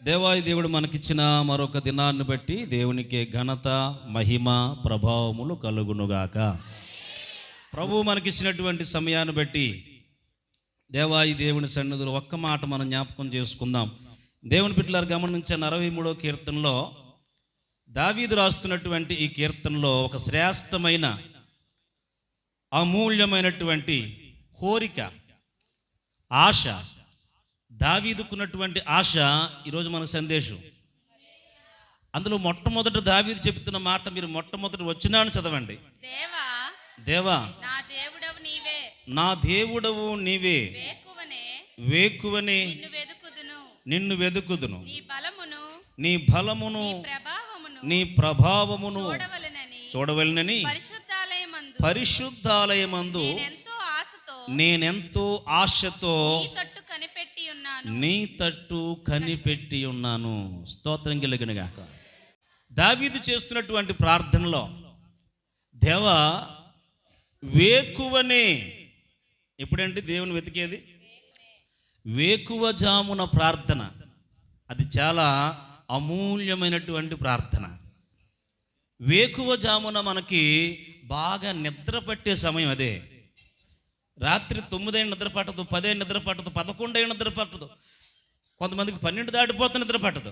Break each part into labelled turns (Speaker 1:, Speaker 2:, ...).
Speaker 1: దేవాది దేవుడు మనకిచ్చిన మరొక దినాన్ని బట్టి దేవునికి ఘనత, మహిమ, ప్రభావములు కలుగునుగాక. ప్రభువు మనకిచ్చినటువంటి సమయాన్ని బట్టి దేవాది దేవుని సన్నిధిలో ఒక్క మాట మనం జ్ఞాపకం చేసుకుందాం. దేవుని బిడ్డలారు గమనించిన 63వ కీర్తనలో దావీదు రాస్తున్నటువంటి ఈ కీర్తనలో ఒక శ్రేష్టమైన అమూల్యమైనటువంటి కోరిక, ఆశ, దావీదుకున్నటువంటి ఆశ ఈరోజు మనకు సందేశం. అందులో మొట్టమొదటి దావీదు చెబుతున్న మాట మీరు మొట్టమొదటి వచనాన్ని చదవండి. దేవా నా దేవుడవు నీవే, వేకువనే నిన్ను వెదుకుదును, నీ బలమును నీ ప్రభావమును చూడవలెనని పరిశుద్ధాలయమందు నేనెంతో ఆశతో నీ తట్టు కనిపెట్టి ఉన్నాను. స్తోత్రం కలుగునుగాక. దావీదు చేస్తున్నటువంటి ప్రార్థనలో దేవా వేకువనే, ఎప్పుడంటే దేవుని వెతికేది వేకువ జామున ప్రార్థన. అది చాలా అమూల్యమైనటువంటి ప్రార్థన. వేకువ జామున మనకి బాగా నిద్ర పట్టే సమయం అదే. రాత్రి 9 నిద్ర పట్టదు, 10 నిద్ర పట్టదు, 11 నిద్ర పట్టదు, కొంతమందికి 12 దాటిపోతే నిద్ర పట్టదు,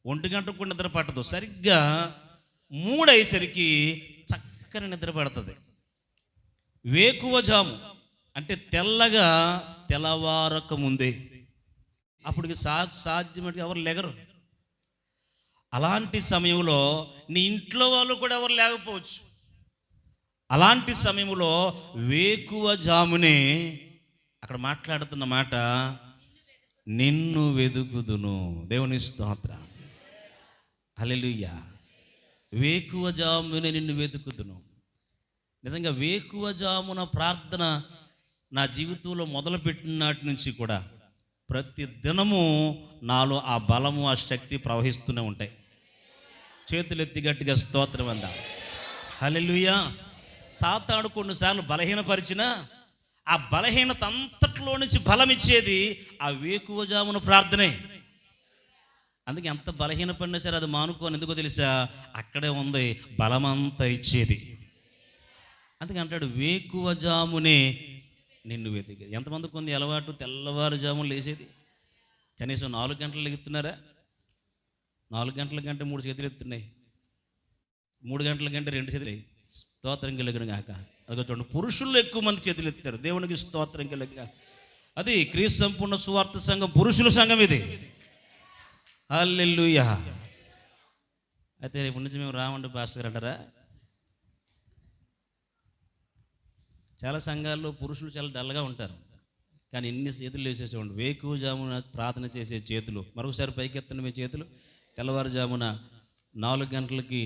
Speaker 1: 1 గంటకు కూడా నిద్ర పట్టదు. సరిగ్గా 3 అయ్యేసరికి చక్కని నిద్ర పడుతుంది. వేకువ జాము అంటే తెల్లగా తెల్లవారక ముందే. అప్పటికి సాధ్యమని ఎవరు లేగరు. అలాంటి సమయంలో నీ ఇంట్లో వాళ్ళు కూడా ఎవరు లేకపోవచ్చు. అలాంటి సమయంలో వేకువ జామునే అక్కడ మాట్లాడుతున్న మాట నిన్ను వెదుకుదును. దేవుని స్తోత్రం, హల్లెలూయా. వేకువ జామునే నిన్ను వెతుకుదును. నిజంగా వేకువ జామున ప్రార్థన నా జీవితంలో మొదలుపెట్టిన నాటి నుంచి కూడా ప్రతి దినము నాలో ఆ బలము, ఆ శక్తి ప్రవహిస్తూనే ఉంటాయి. చేతులు ఎత్తి గట్టిగా స్తోత్రం అందాం. హల్లెలూయా. సాతాను కొన్నిసార్లు బలహీనపరిచిన ఆ బలహీనత అంతట్లో నుంచి బలం ఇచ్చేది ఆ వేకువ జామున ప్రార్థనే. అందుకే ఎంత బలహీనపడినా సరే అది మానుకోని. ఎందుకో తెలుసా? అక్కడే ఉంది బలమంతా ఇచ్చేది. అందుకే అంటాడు వేకువ జామునే నిన్ను వెతికి. ఎంతమందికి ఉంది అలవాటు తెల్లవారుజామున లేచేది? కనీసం 4 గంటలు లెగుతున్నారా? 4 గంటల కంటే 3 చేతులు ఎత్తున్నాయి, 3 గంటల కంటే 2 చేతులు. స్తోత్రం కలుగును గాక. అదిగో చూడండి, పురుషుల్లో ఎక్కువ మంది చేతులు ఎత్తారు. దేవునికి స్తోత్రం కలుగును. అది క్రీస్తు సంపూర్ణ సువార్త సంఘం, పురుషుల సంఘం ఇది. హల్లెలూయా. అయితే రేపు నుంచి మేము రామండి పాస్టర్ గారు అంటారా? చాలా సంఘాల్లో పురుషులు చాలా డల్గా ఉంటారు, కానీ ఎన్ని చేతులు వేసేసేవాడు. వేకువ జామున ప్రార్థన చేసే చేతులు మరొకసారి పైకెత్తండి మీ చేతులు. తెల్లవారుజామున 4 గంటలకి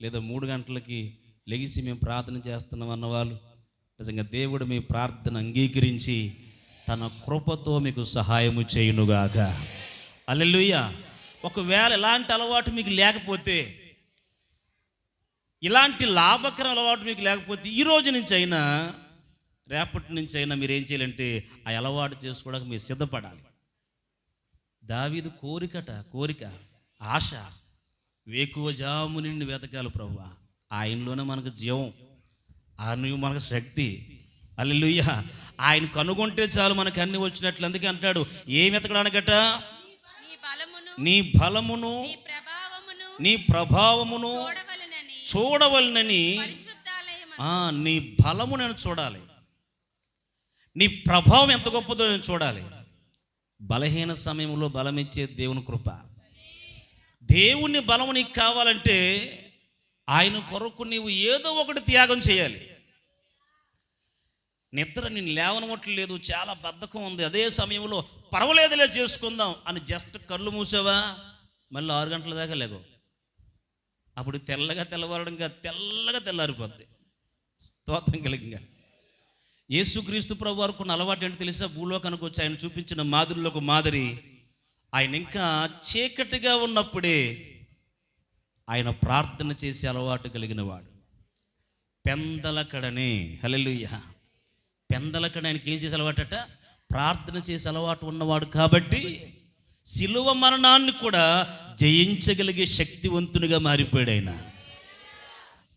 Speaker 1: లేదా 3 గంటలకి లెగిసి మేము ప్రార్థన చేస్తున్నాం అన్నవాళ్ళు, నిజంగా దేవుడు మీ ప్రార్థన అంగీకరించి తన కృపతో మీకు సహాయము చేయునుగాక. హల్లెలూయా. ఒకవేళ ఇలాంటి అలవాటు మీకు లేకపోతే, ఇలాంటి లాభకర అలవాటు మీకు లేకపోతే, ఈ రోజు నుంచి అయినా రేపటి నుంచి అయినా మీరు ఏం చేయాలంటే ఆ అలవాటు చేసుకోవడానికి మీరు సిద్ధపడాలి. దావీదు కోరిక, ఆశ, వేకువ జాము నిన్ను వెతకాలి ప్రభువా. ఆయనలోనే మనకు జీవం, ఆయన మనకు శక్తి. హల్లెలూయా. ఆయన కనుగొంటే చాలు మనకు అన్ని వచ్చినట్లు. అందుకే అంటాడు ఏం వెతకడానికట? నీ బలమును నీ ప్రభావమును చూడవలనని. నీ బలము నేను చూడాలి, నీ ప్రభావం ఎంత గొప్పదో నేను చూడాలి. బలహీన సమయంలో బలమిచ్చే దేవుని కృప. దేవుని బలము నీకు కావాలంటే ఆయన కొరకు నీవు ఏదో ఒకటి త్యాగం చేయాలి. నిద్ర నేను లేవనవట్లేదు, చాలా బద్ధకం ఉంది, అదే సమయంలో పర్వాలేదులే చేసుకుందాం అని జస్ట్ కళ్ళు మూసావా, మళ్ళీ 6 గంటల దాకా లేవు. అప్పుడు తెల్లవారడం కాదు, తెల్లగా తెల్లారిపోద్ది. స్తోత్రం కలిగింగా. యేసుక్రీస్తు ప్రభు వారికి ఉన్న అలవాటు ఏంటి తెలుసా? భూలోకానికి వచ్చి ఆయన చూపించిన మాదిరిలో ఒక మాదిరి. ఆయన ఇంకా చీకటిగా ఉన్నప్పుడే ఆయన ప్రార్థన చేసే అలవాటు కలిగిన వాడు. పెందలకడనే. హల్లెలూయా. పెందలకడ ఆయనకి ఏం చేసే అలవాటట? ప్రార్థన చేసే అలవాటు ఉన్నవాడు కాబట్టి శిలువ మరణాన్ని కూడా జయించగలిగే శక్తివంతునిగా మారిపోయాడు ఆయన.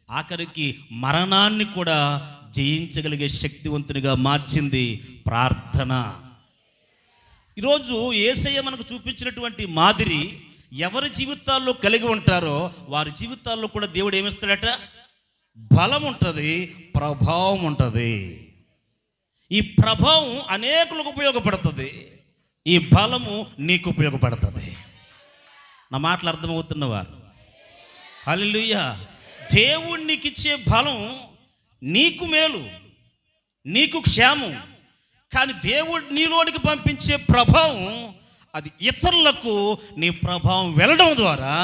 Speaker 1: ఆఖరికి మరణాన్ని కూడా జయించగలిగే శక్తివంతునిగా మార్చింది ప్రార్థన. ఈరోజు యేసయ్య మనకు చూపించినటువంటి మాదిరి ఎవరి జీవితాల్లో కలిగి ఉంటారో వారి జీవితాల్లో కూడా దేవుడు ఏమిస్తాడట? బలం ఉంటుంది, ప్రభావం ఉంటుంది. ఈ ప్రభావం అనేకులకు ఉపయోగపడుతుంది, ఈ బలము నీకు ఉపయోగపడుతుంది. నా మాటలు అర్థమవుతున్నవారు హల్లెలూయా. దేవుడు నీకు ఇచ్చే బలం నీకు మేలు, నీకు క్షేమం. కానీ దేవుడు నీలోనికి పంపించే ప్రభావం అది ఇతరులకు నీ ప్రభావం వెళ్ళడం ద్వారా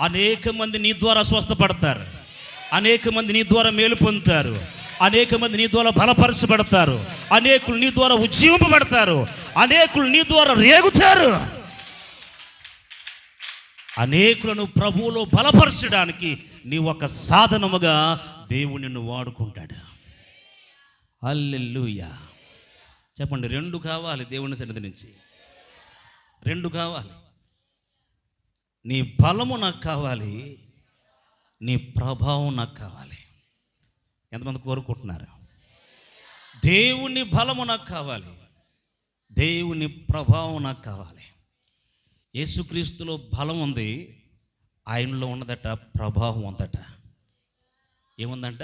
Speaker 1: అనేక మంది నీ ద్వారా స్వస్థపడతారు, అనేక మంది నీ ద్వారా మేలు పొందుతారు, అనేక మంది నీ ద్వారా బలపరచబడతారు, అనేకులు నీ ద్వారా ఉజ్జీవింపబడతారు, అనేకులు నీ ద్వారా రేగుతారు. అనేకులను ప్రభువులో బలపరచడానికి నీ ఒక సాధనముగా దేవుడు నిన్ను వాడుకుంటాడు. హల్లెలూయా. చెప్పండి, 2 కావాలి దేవుని సన్నిధి నుంచి. 2 కావాలి. నీ బలము నాకు కావాలి, నీ ప్రభావం నాకు కావాలి. ఎంతమంది కోరుకుంటున్నారు? దేవుని బలము నాకు కావాలి, దేవుని ప్రభావం నాకు కావాలి. యేసుక్రీస్తులో బలం ఉంది, ఆయనలో ఉన్నదట ప్రభావం ఉందట. ఏముందంట?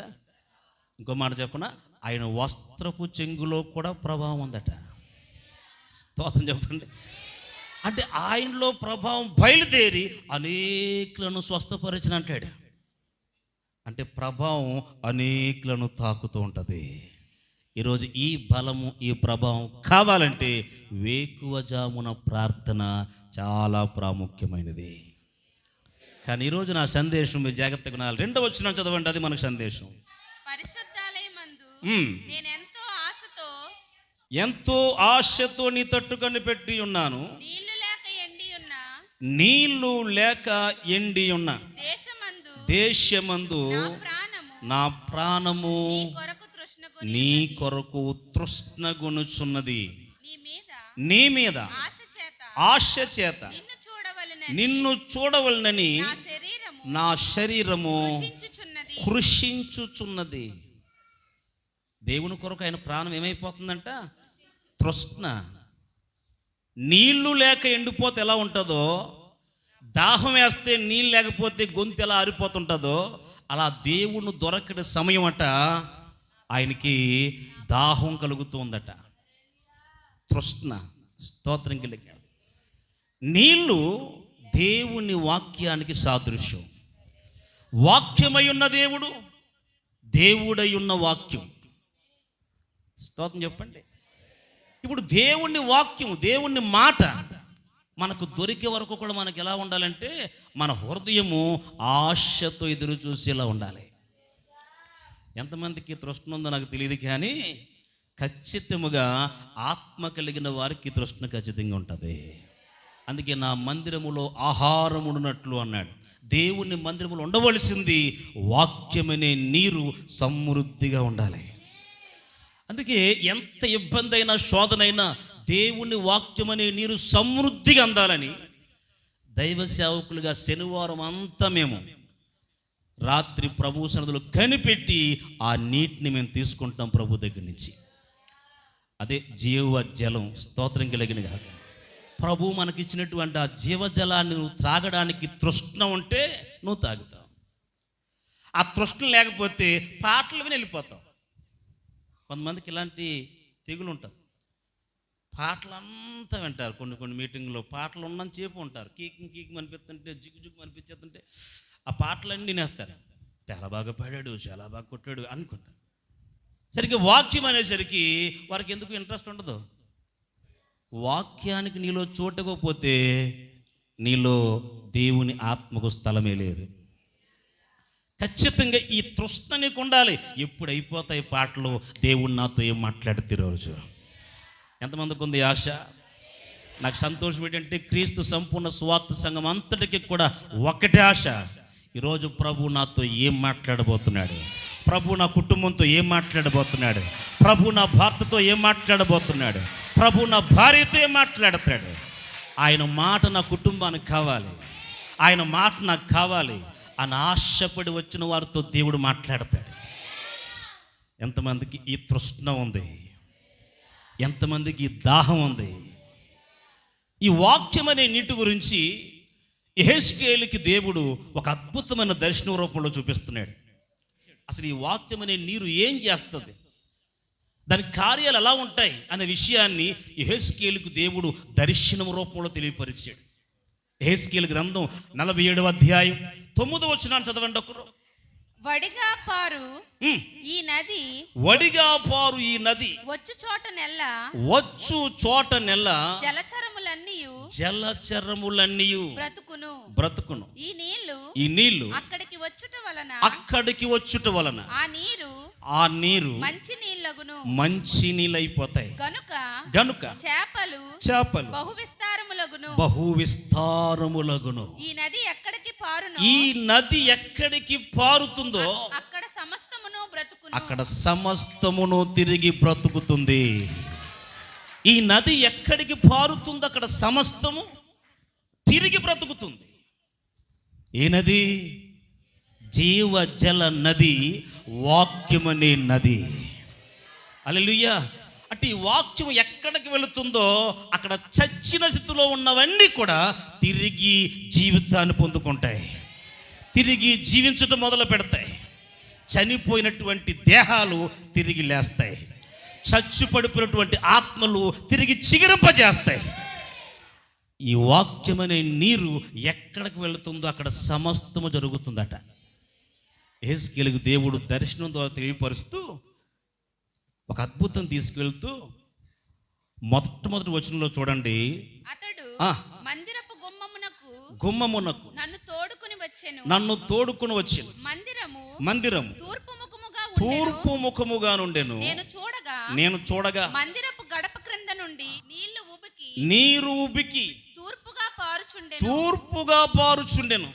Speaker 1: ఇంకో మాట చెప్పనా, ఆయన వస్త్రపు చెంగులో కూడా ప్రభావం ఉందట. స్తోత్రం చెప్పండి. అంటే ఆయనలో ప్రభావం బయలుదేరి అనేకులను స్వస్థపరిచిన అంటాడు. అంటే ప్రభావం అనేకులను తాకుతూ ఉంటుంది. ఈరోజు ఈ బలము, ఈ ప్రభావం కావాలంటే వేకువజామున ప్రార్థన చాలా ప్రాముఖ్యమైనది. కానీ ఈరోజు నా సందేశం మీరు జాగ్రత్తగా వినాలి. 2వ వచనం చదవండి, అది మనకు సందేశం. ఎంతో ఆశతో నీ తట్టు కనిపెట్టి ఉన్నాను, నీళ్లు లేక ఎండి ఉన్న దేశమందు నా ప్రాణము నీ కొరకు తృష్ణగొనుచున్నది. నీ మీద ఆశ చేత నిన్ను చూడవలనని నా శరీరము కృషించుచున్నది. దేవుని కొరకు ఆయన ప్రాణం ఏమైపోతుందంట? తృష్ణ. నీళ్లు లేక ఎండిపోతే ఎలా ఉంటుందో, దాహం వేస్తే నీళ్ళు లేకపోతే గొంతు ఎలా ఆరిపోతుంటుందో, అలా దేవుని దొరకని సమయం అట ఆయనకి దాహం కలుగుతుందట. తృష్ణ. స్తోత్రం కలిగి. నీళ్ళు దేవుని వాక్యానికి సాదృశ్యం. వాక్యమై ఉన్న దేవుడు, దేవుడై ఉన్న వాక్యం. స్తోత్రం చెప్పండి. ఇప్పుడు దేవుని వాక్యం, దేవుని మాట మనకు దొరికే వరకు కూడా మనకు ఎలా ఉండాలంటే, మన హృదయము ఆశతో ఎదురు చూసేలా ఉండాలి. ఎంతమందికి తృష్ణ ఉందో నాకు తెలియదు, కానీ ఖచ్చితముగా ఆత్మ కలిగిన వారికి తృష్ణ ఖచ్చితంగా ఉంటుంది. అందుకే నా మందిరములో ఆహారముడునట్లు అన్నాడు. దేవుని మందిరములో ఉండవలసింది వాక్యమనే నీరు సమృద్ధిగా ఉండాలి. అందుకే ఎంత ఇబ్బంది అయినా, శోధనైనా దేవుని వాక్యమనే నీరు సమృద్ధిగా అందాలని దైవ సేవకులుగా శనివారం అంతా మేము రాత్రి ప్రభు సన్నిధిలో కనిపెట్టి ఆ నీటిని మేము తీసుకుంటాం ప్రభు దగ్గర నుంచి. అదే జీవ జలం. స్తోత్రం కలిగిన కాక ప్రభు మనకిచ్చినటువంటి ఆ జీవజలాన్ని నువ్వు త్రాగడానికి తృష్ణ ఉంటే నువ్వు తాగుతావు. ఆ తృష్ణ లేకపోతే పాటలు విని వెళ్ళిపోతావు. కొంతమందికి ఇలాంటి తెగులు ఉంటుంది. పాటలంతా వింటారు. కొన్ని మీటింగ్లో పాటలు ఉన్నంత సేపు ఉంటారు. కీకి అనిపిస్తుంటే, జిగ్గు అనిపించేస్తుంటే ఆ పాటలన్నీ వినేస్తారు. చాలా బాగా పాడాడు, చాలా బాగా కొట్టాడు అనుకుంటారు. సరిగ్గా వాక్యం అనేసరికి వారికి ఎందుకు ఇంట్రెస్ట్ ఉండదు. వాక్యానికి నీలో చూడకపోతే నీలో దేవుని ఆత్మకు స్థలమే లేదు. ఖచ్చితంగా ఈ తృష్ణ నీకు ఉండాలి. ఎప్పుడు అయిపోతాయి పాటలు, దేవుడు నాతో ఏం మాట్లాడితే రోజు. ఎంతమందికి ఉంది ఆశ? నాకు సంతోషం ఏంటంటే క్రీస్తు సంపూర్ణ సువార్త సంఘం అంతటికి కూడా ఒకటే ఆశ. ఈరోజు ప్రభు నాతో ఏం మాట్లాడబోతున్నాడు, ప్రభు నా కుటుంబంతో ఏం మాట్లాడబోతున్నాడు, ప్రభు నా భర్తతో ఏం మాట్లాడబోతున్నాడు, ప్రభు నా భార్యతో ఏం మాట్లాడతాడు. ఆయన మాట నా కుటుంబానికి కావాలి, ఆయన మాట నాకు కావాలి అని ఆశపడి వచ్చిన వారితో దేవుడు మాట్లాడతాడు. ఎంతమందికి ఈ తృష్ణ ఉంది, ఎంతమందికి ఈ దాహం ఉంది. ఈ వాక్యం అనే నీటి గురించి యెహెజ్కేలుకి దేవుడు ఒక అద్భుతమైన దర్శన రూపంలో చూపిస్తున్నాడు. అసలు ఈ వాక్యం అనే నీరు ఏం చేస్తుంది, దాని కార్యాలు ఎలా ఉంటాయి అనే విషయాన్ని యెహెజ్కేలుకు దేవుడు దర్శనం రూపంలో తెలియపరిచాడు. యెహెజ్కేలు గ్రంథం 47వ అధ్యాయం 9వ వచనాన్ని చదవండి ఒకరు.
Speaker 2: వడిగా పారు ఈ నది,
Speaker 1: వడిగా పారు ఈ నది,
Speaker 2: వచ్చు చోట నెల
Speaker 1: జలచరములన్నీ బ్రతుకును. ఈ నీళ్లు అక్కడికి వచ్చుట వలన ఆ నీరు మంచి నీళ్ళైపోతాయి. గనుక చేపలు బహు విస్తారములగును. ఈ నది ఎక్కడికి పారుతుందో అక్కడ సమస్తమును తిరిగి బ్రతుకుతుంది. ఈ నది ఎక్కడికి పారుతుందో అక్కడ సమస్తము తిరిగి బ్రతుకుతుంది. ఏ నది? జీవజల నది, వాక్యమనే నది. హల్లెలూయా. అంటే ఈ వాక్యం ఎక్కడికి వెళుతుందో అక్కడ చచ్చిన స్థితిలో ఉన్నవన్నీ కూడా తిరిగి జీవితాన్ని పొందుకుంటాయి, తిరిగి జీవించడం మొదలు పెడతాయి. చనిపోయినటువంటి దేహాలు తిరిగి లేస్తాయి, చచ్చు పడిపోయినటువంటి ఆత్మలు తిరిగి చిగురింపజేస్తాయి. ఈ వాక్యం అనే నీరు ఎక్కడికి వెళుతుందో అక్కడ సమస్తము జరుగుతుందట. యెహెజ్కేలుకు దేవుడు దర్శనం ద్వారా తెలియపరుస్తూ ఒక అద్భుతం తీసుకెళ్తూ మొట్టమొదటి వచనంలో చూడండి.
Speaker 2: అతడు మందిరపు
Speaker 1: గుమ్మమునకు నన్ను తోడుకుని వచ్చెను. మందిరము తూర్పు ముఖముగా నుండెను. నేను చూడగా
Speaker 2: మందిరపు గడప క్రింద నుండి
Speaker 1: నీరు ఉబికి తూర్పుగా పారుచుండెను.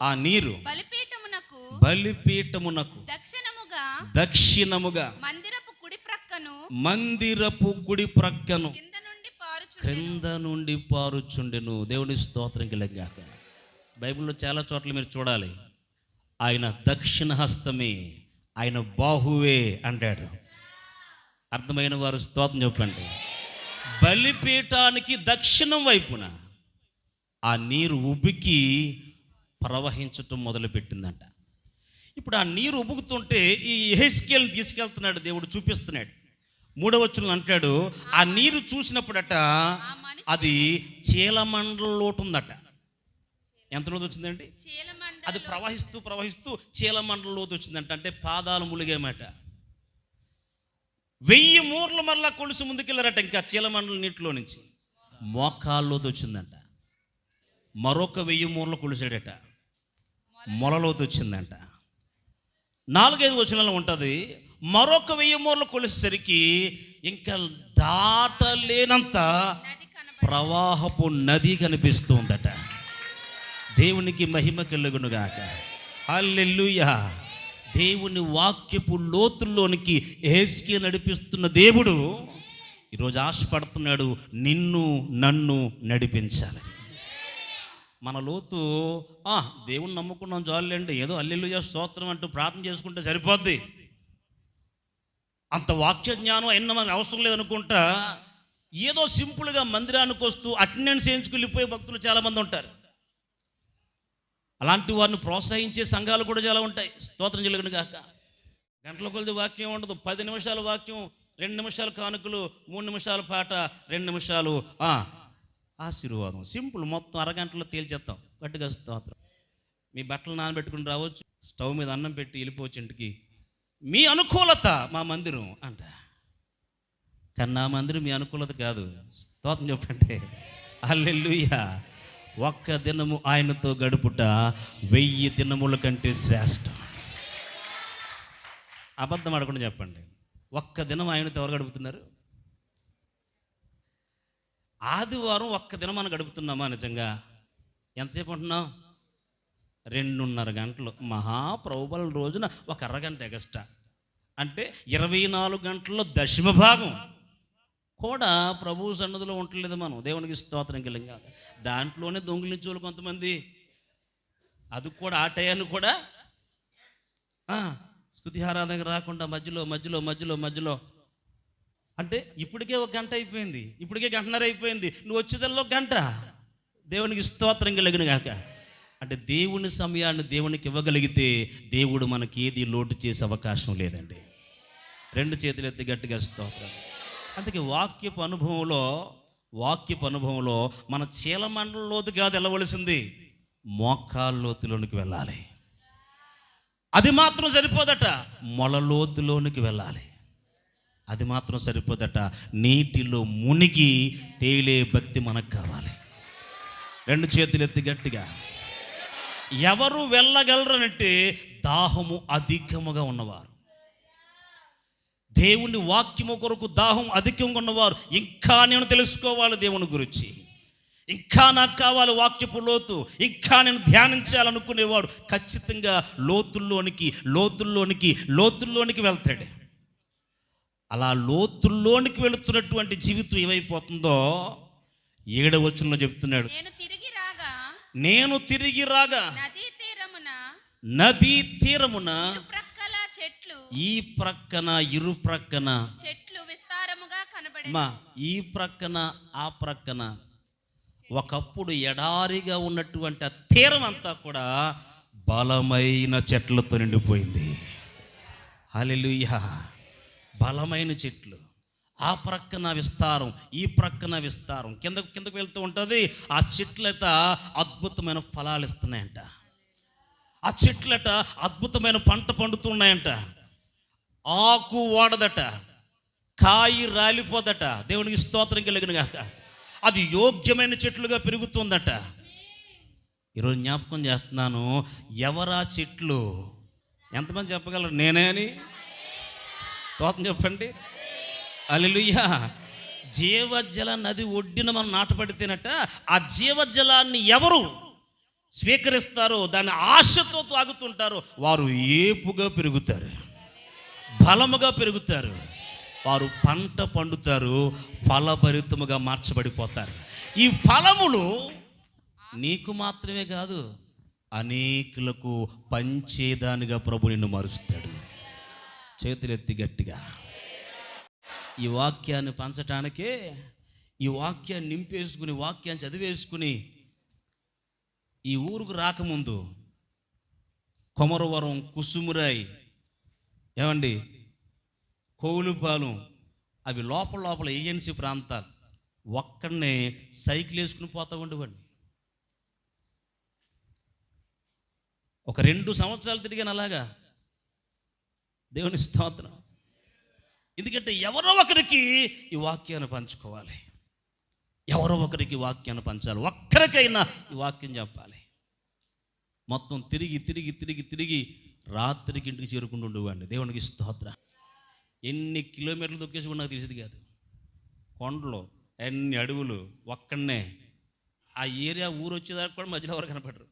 Speaker 1: ఆ నీరు బలిపీఠమునకు దక్షిణముగా మందిరపు కుడి ప్రక్కను క్రింద నుండి పారుచుండెను. దేవుని స్తోత్రం కలుగుగాక. బైబిల్లో చాలా చోట్ల మీరు చూడాలి, ఆయన దక్షిణ హస్తమే, ఆయన బాహువే అంటాడు. అర్థమైన వారు స్తోత్రం చెప్పండి. బలిపీఠానికి దక్షిణం వైపున ఆ నీరు ఉబికి ప్రవహించటం మొదలుపెట్టిందంట. ఇప్పుడు ఆ నీరు ఉబుకుతుంటే ఈ యెహెజ్కేలుని తీసుకెళ్తున్నాడు దేవుడు, చూపిస్తున్నాడు. 3వ వచనం అంటాడు, ఆ నీరు చూసినప్పుడట అది చీలమండలంలోటు ఉందట. ఎంత లోతు వచ్చిందండి? అది ప్రవహిస్తూ ప్రవహిస్తూ చీలమండలంలోతు వచ్చిందంట. అంటే పాదాలు ములిగేమాట. 1000 మూరలు మరలా కొలుసు ముందుకెళ్ళారట. ఇంకా చీలమండలం నీటిలో నుంచి మోకాల్లోతు వచ్చిందంట. మరొక 1000 మూరలు కొలిసాడట, మొలలోతు వచ్చిందంట. 4-5 వచనాలు ఉంటుంది. మరొక 1000 మూరలు కొలిసేసరికి ఇంకా దాటలేనంత ప్రవాహపు నది కనిపిస్తూ ఉందట. దేవునికి మహిమ కలుగునుగాక. హల్లెలూయా. దేవుని వాక్యపు లోతుల్లోనికి యెహెజ్కేలు నడిపిస్తున్న దేవుడు ఈరోజు ఆశపడుతున్నాడు, నిన్ను నన్ను నడిపించాలి. మన లోతు దేవుని నమ్ముకున్నాం చాలండి, ఏదో హల్లెలూయా స్తోత్రం అంటూ ప్రార్థన చేసుకుంటే సరిపోద్ది, అంత వాక్య జ్ఞానం అయినా మనకు అవసరం లేదనుకుంటా ఏదో సింపుల్గా మందిరానికి వస్తూ అటెండెన్స్ వేయించుకు వెళ్ళిపోయే భక్తులు చాలామంది ఉంటారు. అలాంటి వారిని ప్రోత్సహించే సంఘాలు కూడా చాలా ఉంటాయి. స్తోత్రం చెల్లుగును గాక. గంటల కొలది వాక్యం ఉండదు. 10 నిమిషాల వాక్యం, 2 నిమిషాలు కానుకలు, 3 నిమిషాల పాట, 2 నిమిషాలు ఆశీర్వాదం. సింపుల్, మొత్తం అరగంటలో తేల్చేస్తాం. గట్టిగా స్తోత్రం. మీ బట్టలు నానబెట్టుకుని రావచ్చు, స్టవ్ మీద అన్నం పెట్టి వెళ్ళిపోవచ్చు ఇంటికి. మీ అనుకూలత మా మందిరం అంట. కానీ నా మందిరం మీ అనుకూలత కాదు. స్తోత్రం చెప్పండి. హల్లెలూయా. ఒక్క దినము ఆయనతో గడుపుట 1000 దినముల కంటే శ్రేష్టం. అబద్ధం ఆడకుండా చెప్పండి, ఒక్క దినం ఆయనతో ఎవరు గడుపుతున్నారు? ఆదివారం ఒక్క దినం మనం గడుపుతున్నామా? నిజంగా ఎంతసేపు ఉంటున్నాం? 2.5 గంటలు. మహాప్రభుబల రోజున ఒక 1 అరగంట ఎగస్ట్రా. అంటే 24 గంటల్లో 10వ భాగం కూడా ప్రభు సన్నిధిలో ఉండలేదు మనం. దేవునికి స్తోత్రం కలిగాక దాంట్లోనే దొంగిలించే వాళ్ళు కొంతమంది. అది కూడా ఆ టయాన్ని కూడా స్తుతి ఆరాధనకు రాకుండా మధ్యలో మధ్యలో మధ్యలో మధ్యలో అంటే ఇప్పటికే ఒక గంట అయిపోయింది, ఇప్పటికే గంటన్నర అయిపోయింది, నువ్వు వచ్చేదల్లో గంట. దేవునికి స్తోత్రం కలిగిన గాక. అంటే దేవుని సమయాన్ని దేవునికి ఇవ్వగలిగితే దేవుడు మనకి ఏది లోటు చేసే అవకాశం లేదండి. రెండు చేతులు ఎత్తి గట్టిగా స్తోత్రం. అందుకే వాక్యపు అనుభవంలో మన చీలమండలంలోతు కాదు వెళ్ళవలసింది, మోకాల్లోతులోనికి వెళ్ళాలి. అది మాత్రం సరిపోదట, మొలలోతులోనికి వెళ్ళాలి. అది మాత్రం సరిపోదట, నీటిలో మునిగి తేలే భక్తి మనకు కావాలి. రెండు చేతులు ఎత్తి గట్టిగా. ఎవరు వెళ్ళగలరనంటే దాహము అధికముగా ఉన్నవారు, దేవుని వాక్యము కొరకు దాహం అధికంగా ఉన్నవారు. ఇంకా నేను తెలుసుకోవాలి దేవుని గురించి, ఇంకా నాకు కావాలి వాక్యపు లోతు, ఇంకా నేను ధ్యానించాలనుకునేవాడు ఖచ్చితంగా లోతుల్లోనికి వెళ్తాడు. అలా లోతుల్లోనికి వెళుతున్నటువంటి జీవితం ఏమైపోతుందో 7వ వచనంలో చెప్తున్నాడు. నేను తిరిగి రాగా నదీ తీరమున ఈ ప్రక్కన ఇరు ప్రక్కన
Speaker 2: చెట్లు విస్తారముగా కనబడే,
Speaker 1: ఈ ప్రక్కన ఆ ప్రక్కన ఒకప్పుడు ఎడారిగా ఉన్నటువంటి ఆ తీరం అంతా కూడా బలమైన చెట్లతో నిండిపోయింది. హల్లెలూయా. బలమైన చెట్లు, ఆ ప్రక్కన విస్తారం, ఈ ప్రక్కన విస్తారం, కిందకు వెళ్తూ ఉంటుంది. ఆ చెట్లట అద్భుతమైన ఫలాలు ఇస్తున్నాయంట, ఆ చెట్లట అద్భుతమైన పంట పండుతున్నాయంట. ఆకు ఓడదట, కాయి రాలిపోదట. దేవునికి స్తోత్రం కలిగిన గాక. అది యోగ్యమైన చెట్లుగా పెరుగుతుందట. ఈరోజు జ్ఞాపకం చేస్తున్నాను, ఎవరా చెట్లు? ఎంతమంది చెప్పగలరు నేనే అని? స్తోత్రం చెప్పండి. హల్లెలూయా. జీవజల నది ఒడ్డిన మనం నాటపడితేనట ఆ జీవజలాన్ని ఎవరు స్వీకరిస్తారో, దాన్ని ఆశతో తాగుతుంటారో వారు ఏపుగా పెరుగుతారు, బలముగా పెరుగుతారు, వారు పంట పండుతారు, ఫలభరితముగా మార్చబడిపోతారు. ఈ ఫలములు నీకు మాత్రమే కాదు, అనేకులకు పంచేదానిగా ప్రభు నిన్ను మారుస్తాడు. చేతులెత్తి గట్టిగా. ఈ వాక్యాన్ని పంచటానికే, ఈ వాక్యాన్ని నింపేసుకుని, వాక్యాన్ని చదివేసుకుని ఈ ఊరుకు రాకముందు కొమరవరం, కుసుమురాయి, ఏమండి కోవులపాలెం, అవి లోపల ఏజెన్సీ ప్రాంతాలు. ఒక్కడనే సైకిల్ వేసుకుని పోతా ఉండేవాడిని. ఒక 2 సంవత్సరాలు తిరిగాను అలాగా. దేవుని స్తోత్రం. ఎందుకంటే ఎవరో ఒకరికి ఈ వాక్యాన్ని పంచుకోవాలి, ఎవరో ఒకరికి వాక్యాన్ని పంచాలి, ఒక్కరికైనా ఈ వాక్యం చెప్పాలి. మొత్తం తిరిగి రాత్రికి ఇంటికి చేరుకుంటూ ఉండేవాడిని. దేవునికి స్తోత్రం. ఎన్ని కిలోమీటర్లు తొక్కేసి కూడా నాకు తెలిసేది కాదు. కొండలు, ఎన్ని అడవులు, ఒక్కడనే. ఆ ఏరియా ఊరు వచ్చేదాకా కూడా మధ్యలో ఎవరు కనపడరు.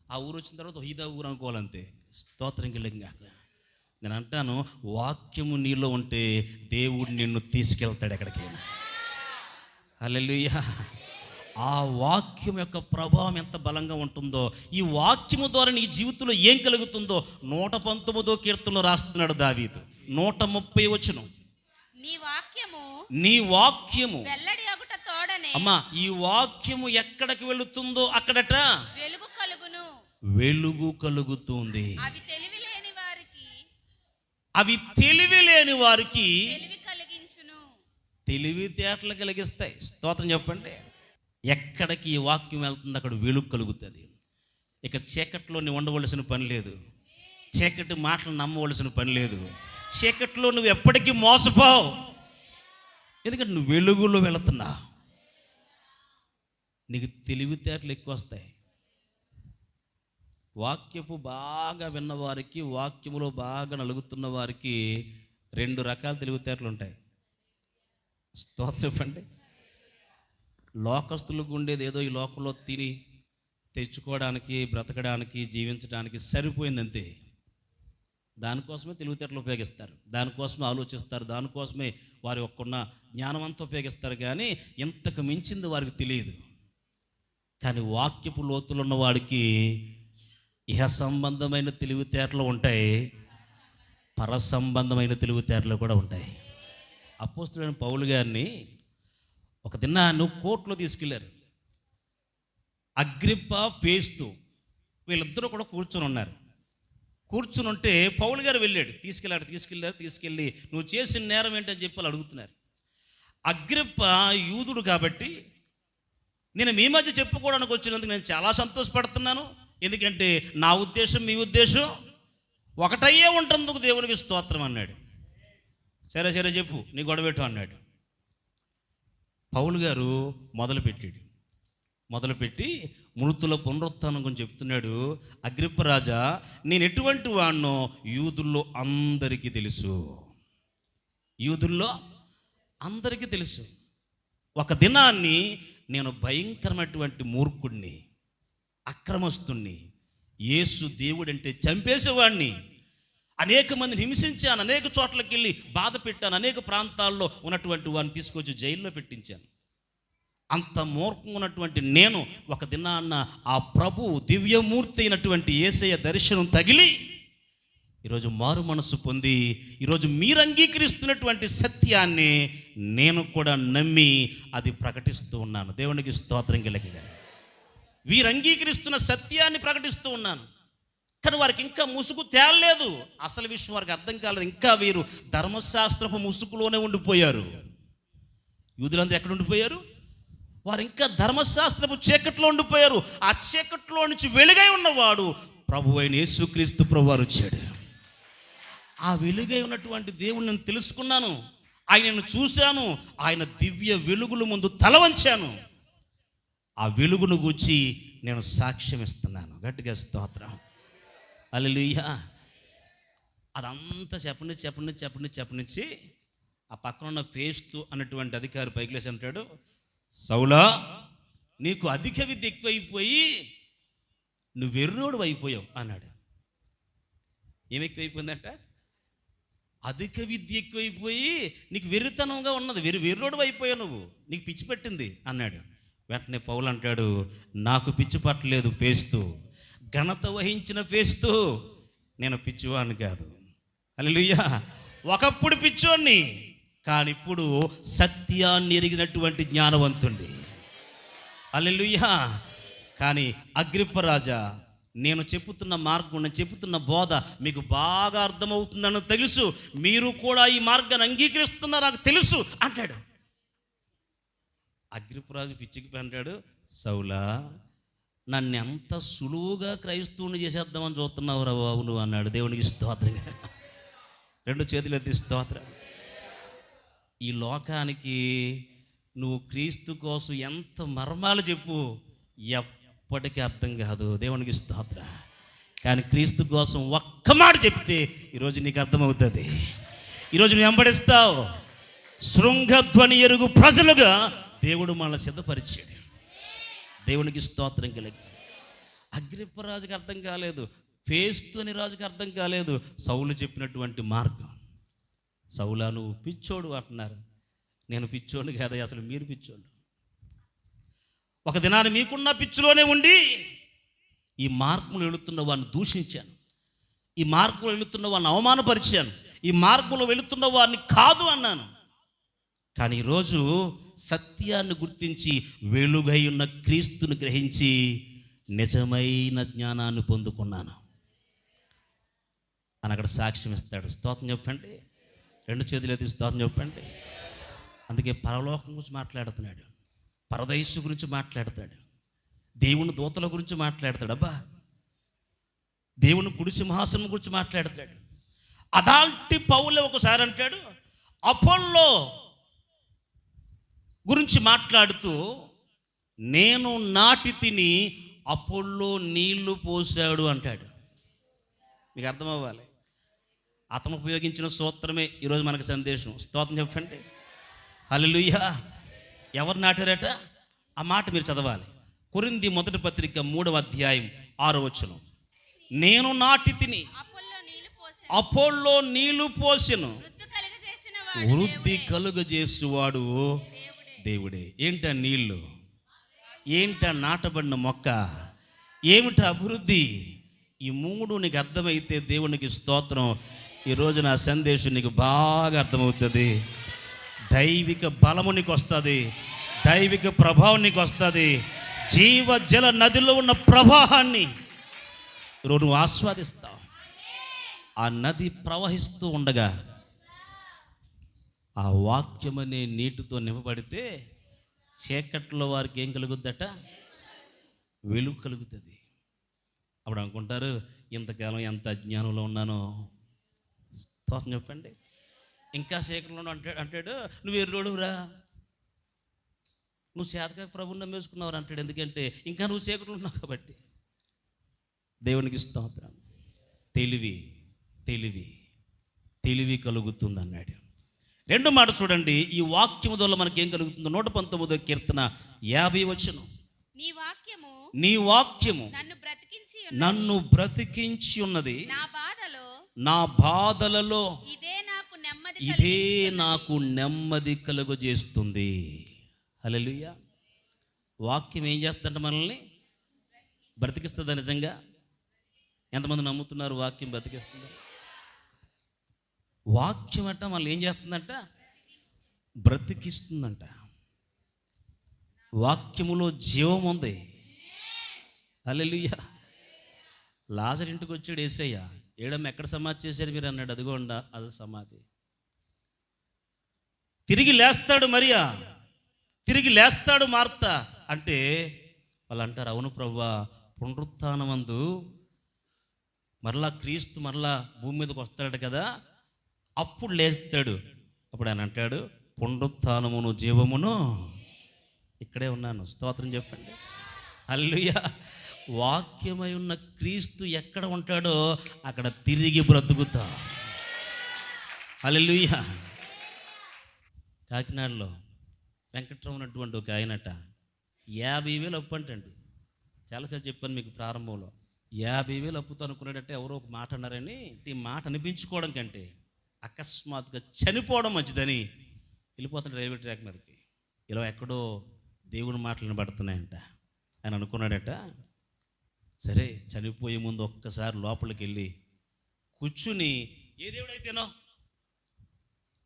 Speaker 1: ఆ ఊరు వచ్చిన తర్వాత ఇదా ఊరు అనుకోవాలంతే. స్తోత్రం కలిగిన. నేను అంటాను, వాక్యము నీలో ఉంటే దేవుడు నిన్ను తీసుకెళ్తాడు ఎక్కడికైనా. హల్లెలూయా. ఆ వాక్యం యొక్క ప్రభావం ఎంత బలంగా ఉంటుందో, ఈ వాక్యము ద్వారా నీ జీవితంలో ఏం కలుగుతుందో 119వ కీర్తనలో రాస్తున్నాడు దావీదు. 130 వచనం. నీ వాక్యము
Speaker 2: వెల్లడి అగుట తోడనే.
Speaker 1: అమ్మా, ఈ వాక్యము ఎక్కడికి వెళుతుందో అక్కడట వెలుగు కలుగుతుంది. అవి తెలివి లేని వారికి తెలివితేటలు కలిగిస్తాయి. స్తోత్రం చెప్పండి. ఎక్కడికి ఈ వాక్యం వెళ్తుంది అక్కడ వెలుగు కలుగుతుంది. ఇక చీకట్లో నువ్వు ఉండవలసిన పని లేదు, చీకటి మాటలు నమ్మవలసిన పని లేదు, చీకట్లో నువ్వు ఎప్పటికీ మోసపోవు. ఎందుకంటే నువ్వు వెలుగులో వెళుతున్నా. నీకు తెలివితేటలు ఎక్కువ వస్తాయి. వాక్యపు బాగా విన్నవారికి, వాక్యములో బాగా నలుగుతున్న వారికి 2 రకాల తెలివితేటలు ఉంటాయి. స్తోత్రం చెప్పండి. లోకస్తులకు ఉండేది ఏదో ఈ లోకంలో తిని తెచ్చుకోవడానికి, బ్రతకడానికి, జీవించడానికి సరిపోయిందంతే. దానికోసమే తెలివితేటలు ఉపయోగిస్తారు, దానికోసమే ఆలోచిస్తారు, దానికోసమే వారి యొక్కన్న జ్ఞానం అంతా ఉపయోగిస్తారు. కానీ ఇంతకు మించింది వారికి తెలియదు. కానీ వాక్యపు లోతులు ఉన్న వాడికి ఇహ సంబంధమైన తెలివితేటలు ఉంటాయి, పర సంబంధమైన తెలివితేటలు కూడా ఉంటాయి. అపోస్తలుడైన పౌలు గారిని ఒక దినాన్ని కోర్టులో తీసుకెళ్లారు. అగ్రిప్ప ఫేస్తు వీళ్ళిద్దరూ కూడా కూర్చొని ఉన్నారు. కూర్చుని ఉంటే పౌలు గారు వెళ్ళాడు, తీసుకెళ్ళి నువ్వు చేసిన నేరం ఏంటని చెప్పి వాళ్ళు అడుగుతున్నారు. అగ్రిప్ప యూదుడు కాబట్టి నేను మీ మధ్య చెప్పుకోవడానికి వచ్చినందుకు నేను చాలా సంతోషపడుతున్నాను. ఎందుకంటే నా ఉద్దేశం మీ ఉద్దేశం ఒకటయ్యే ఉంటందుకు దేవునికి స్తోత్రం అన్నాడు. సరే చెప్పు, నీ గొడవెట్టు అన్నాడు. పౌలు గారు మొదలుపెట్టి మృతుల పునరుత్థానం గురించి చెప్తున్నాడు. అగ్రిప్ప రాజా, నేను ఎటువంటి వాడినో యూదుల్లో అందరికీ తెలుసు. ఒక దినాన్ని నేను భయంకరమైనటువంటి మూర్ఖుడిని, అక్రమస్తుణ్ణి, యేసు దేవుడంటే చంపేసేవాడిని, అనేక మందిని హింసించాను, అనేక చోట్లకి వెళ్ళి బాధ పెట్టాను, అనేక ప్రాంతాల్లో ఉన్నటువంటి వారిని తీసుకొచ్చి జైల్లో పెట్టించాను. అంత మూర్ఖంగా ఉన్నటువంటి నేను ఒక దినాన్న ఆ ప్రభు దివ్యమూర్తి అయినటువంటి యేసయ్య దర్శనం తగిలి ఈరోజు మారు మనసు పొంది ఈరోజు మీరు అంగీకరిస్తున్నటువంటి సత్యాన్ని నేను కూడా నమ్మి అది ప్రకటిస్తూ ఉన్నాను. దేవునికి స్తోత్రం కలిగిన వీరు అంగీకరిస్తున్న సత్యాన్ని ప్రకటిస్తూ ఉన్నాను. కానీ వారికి ఇంకా ముసుగు తేలలేదు, అసలు విషయం వారికి అర్థం కాలేదు. ఇంకా వీరు ధర్మశాస్త్రపు ముసుగులోనే ఉండిపోయారు. యూదులంతా ఎక్కడ ఉండిపోయారు? వారు ఇంకా ధర్మశాస్త్రపు చీకట్లో ఉండిపోయారు. ఆ చీకట్లో నుంచి వెలుగై ఉన్నవాడు ప్రభు అయిన యేసుక్రీస్తు ప్రభు వారు వచ్చాడు. ఆ వెలుగై ఉన్నటువంటి దేవుడిని నేను తెలుసుకున్నాను, ఆయనను చూశాను, ఆయన దివ్య వెలుగుల ముందు తల వంచాను. ఆ వెలుగును గూర్చి నేను సాక్ష్యం ఇస్తున్నాను. గట్టిగా స్తోత్రం, హల్లెలూయా. అదంతా చెప్పనిచ్చి ఆ పక్కన ఉన్న ఫేస్తు అన్నటువంటి అధికారి పైకి లేచి అంటాడు, సౌలా, నీకు అధిక విద్య ఎక్కువైపోయి నువ్వు వెర్రోడు అయిపోయావు అన్నాడు. ఏమి ఎక్కువైపోయిందంట? అధిక విద్య ఎక్కువైపోయి నీకు వెర్రితనంగా ఉన్నది, వెర్రోడు అయిపోయావు, నువ్వు, నీకు పిచ్చి పట్టింది అన్నాడు. వెంటనే పౌలు అంటాడు, నాకు పిచ్చి పట్టలేదు ఫేస్తు, ఘనత వహించిన ఫేస్తు, నేను పిచ్చివాడిని కాదు. హల్లెలూయా. ఒకప్పుడు పిచ్చోడిని, కానీ ఇప్పుడు సత్యాన్ని ఎరిగినటువంటి జ్ఞానవంతుణ్ణి. హల్లెలూయా. కానీ అగ్రిప్ప రాజా, నేను చెప్పుతున్న మార్గం, నేను చెప్పుతున్న బోధ మీకు బాగా అర్థమవుతుందని తెలుసు, మీరు కూడా ఈ మార్గాన్ని అంగీకరిస్తున్నారు నాకు తెలుసు అంటాడు. అగ్రిప్పరాజు పిచ్చికి అంటాడు, సౌలా, నన్ను ఎంత సులువుగా క్రైస్తవుని చేసేద్దామని చూస్తున్నావు రా బాబు నువ్వు అన్నాడు. దేవునికి స్తోత్రం. రెండు చేతులు ఎత్తి స్తోత్రం. ఈ లోకానికి నువ్వు క్రీస్తు కోసం ఎంత మర్మాలు చెప్పు, ఎప్పటికీ అర్థం కాదు. దేవునికి స్తోత్రం. కానీ క్రీస్తు కోసం ఒక్క మాట చెప్తే ఈరోజు నీకు అర్థమవుతుంది. ఈరోజు నువ్వు వెంబడిస్తావు. శృంగధ్వని ఎరుగు ప్రజలుగా దేవుడు మనల్ని సిద్ధపరిచాడు. దేవునికి స్తోత్రం కలిగి. అగ్రిప్ప రాజుకి అర్థం కాలేదు, ఫేస్తు అని రాజుకి అర్థం కాలేదు సౌలు చెప్పినటువంటి మార్గం. సౌలా, నువ్వు పిచ్చోడు అంటున్నారు. నేను పిచ్చోడు కాదు, అసలు మీరు పిచ్చోడు. ఒక దినాన్ని మీకున్న పిచ్చిలోనే ఉండి ఈ మార్గంలో వెళుతున్న వారిని దూషించాను, ఈ మార్గంలో వెళుతున్న వారిని అవమానపరిచాను, ఈ మార్గంలో వెళుతున్న వారిని కాదు అన్నాను. కానీ ఈరోజు సత్యాన్ని గుర్తించి వెలుగై ఉన్న క్రీస్తుని గ్రహించి నిజమైన జ్ఞానాన్ని పొందుకున్నాను అని అక్కడ సాక్ష్యం ఇస్తాడు. స్తోత్రం చెప్పండి. రెండు చేతులు ఎత్తి స్తోత్రం చెప్పండి. అందుకే పరలోకం గురించి మాట్లాడుతున్నాడు, పరదైసు గురించి మాట్లాడతాడు, దేవుని దూతల గురించి మాట్లాడతాడు. అబ్బా, దేవుని కుడి సింహాసనం గురించి మాట్లాడతాడు. అలాంటి పౌలు ఒకసారి అంటాడు, అపోల్లో గురించి మాట్లాడుతూ, నేను నాటి తిని అపోల్లో నీళ్లు పోసాడు అంటాడు. మీకు అర్థమవ్వాలి. అతను ఉపయోగించిన సూత్రమే ఈరోజు మనకు సందేశం. స్తోత్రం చెప్పండి. హల్లెలూయా. ఎవరు నాటారట? ఆ మాట మీరు చదవాలి. కొరింథీ మొదటి పత్రిక 3వ అధ్యాయం 6వ వచనం. నేను నాటి తిని
Speaker 2: అపోల్లో నీళ్లు
Speaker 1: అపోల్లో నీళ్లు పోసెను,
Speaker 2: వృద్ధి కలుగజేసిన వాడు
Speaker 1: వృద్ధి కలుగజేసువాడు దేవుడే. ఏంట నీళ్ళు, ఏంట నాటబడిన మొక్క, ఏమిట అభివృద్ధి? ఈ మూడు నీకు అర్థమైతే దేవునికి స్తోత్రం. ఈరోజు నా సందేశం నీకు బాగా అర్థమవుతుంది. దైవిక బలము నీకు వస్తుంది, దైవిక ప్రభావం నీకు వస్తుంది. జీవ జల నదిలో ఉన్న ప్రవాహాన్ని ఈరోజు నువ్వు ఆస్వాదిస్తావు. ఆ నది ప్రవహిస్తూ ఉండగా ఆ వాక్యమనే నీటితో నింపబడితే చీకట్లో వారికి ఏం కలుగుద్దట? వెలుగు కలుగుతుంది. అప్పుడు అనుకుంటారు, ఇంతకాలం ఎంత అజ్ఞానంలో ఉన్నానో. స్తోత్రం చెప్పండి. ఇంకా చీకట్లో అంటాడు నువ్వు ఎర్రోడురా, నువ్వు చేతక ప్రభుని నమ్మేసుకున్నావు అంటాడు. ఎందుకంటే ఇంకా నువ్వు చీకట్లో ఉన్నావు కాబట్టి. దేవునికి స్తోత్రం. తెలివి తెలివి తెలివి కలుగుతుంది అన్నాడు. రెండు మాట చూడండి, ఈ వాక్యము వల్ల మనకి ఏం కలుగుతుందో. 119వ కీర్తన 50 వచనం.
Speaker 2: నీ వాక్యము
Speaker 1: నన్ను బ్రతికించి ఉన్నది, నా బాధలలో ఇదే నాకు నెమ్మది కలుగజేస్తుంది. హల్లెలూయా. వాక్యం ఏం చేస్తుందంటే మనల్ని బ్రతికిస్తుందా? నిజంగా ఎంతమంది నమ్ముతున్నారు వాక్యం బ్రతికిస్తుంది? వాక్యం అంట మనల్ని ఏం చేస్తుందంట? బ్రతికిస్తుందంట. వాక్యములో జీవం ఉంది. హల్లెలూయా. లాజరు ఇంటికి వచ్చాడు యేసయ్య. ఏడమ్మ ఎక్కడ సమాధి చేశారు మీరు అన్నాడు. అదిగోండా అది సమాధి. తిరిగి లేస్తాడు మరియా, తిరిగి లేస్తాడు మార్త అంటే వాళ్ళు అంటారు, అవును ప్రభువా, పునరుత్థానమందు మరలా క్రీస్తు మరలా భూమి మీదకి వస్తాడు కదా, అప్పుడు లేస్తాడు. అప్పుడు ఆయన అంటాడు, పునరుత్థానమును జీవమును ఇక్కడే ఉన్నాను. స్తోత్రం చెప్పండి. హల్లెలూయా. వాక్యమై ఉన్న క్రీస్తు ఎక్కడ ఉంటాడో అక్కడ తిరిగి బ్రతుకుతా. హల్లెలూయా. కాకినాడలో వెంకట్రావు అన్నటువంటి ఒక ఆయనట 50,000 అప్పు అంటండి. చాలాసార్లు చెప్పాను మీకు ప్రారంభంలో. 50,000 అప్పుతో అనుకున్నాడంటే ఎవరో ఒక మాట అన్నారని, ఈ మాట అనిపించుకోవడం కంటే అకస్మాత్తుగా చనిపోవడం మంచిదని వెళ్ళిపోతాడు రైల్వే ట్రాక్ మీదకి. ఇలా ఎక్కడో దేవుని మాటలు వినబడుతున్నాయంట. ఆయన అనుకున్నాడట, సరే చనిపోయే ముందు ఒక్కసారి లోపలికి వెళ్ళి కూర్చుని ఏ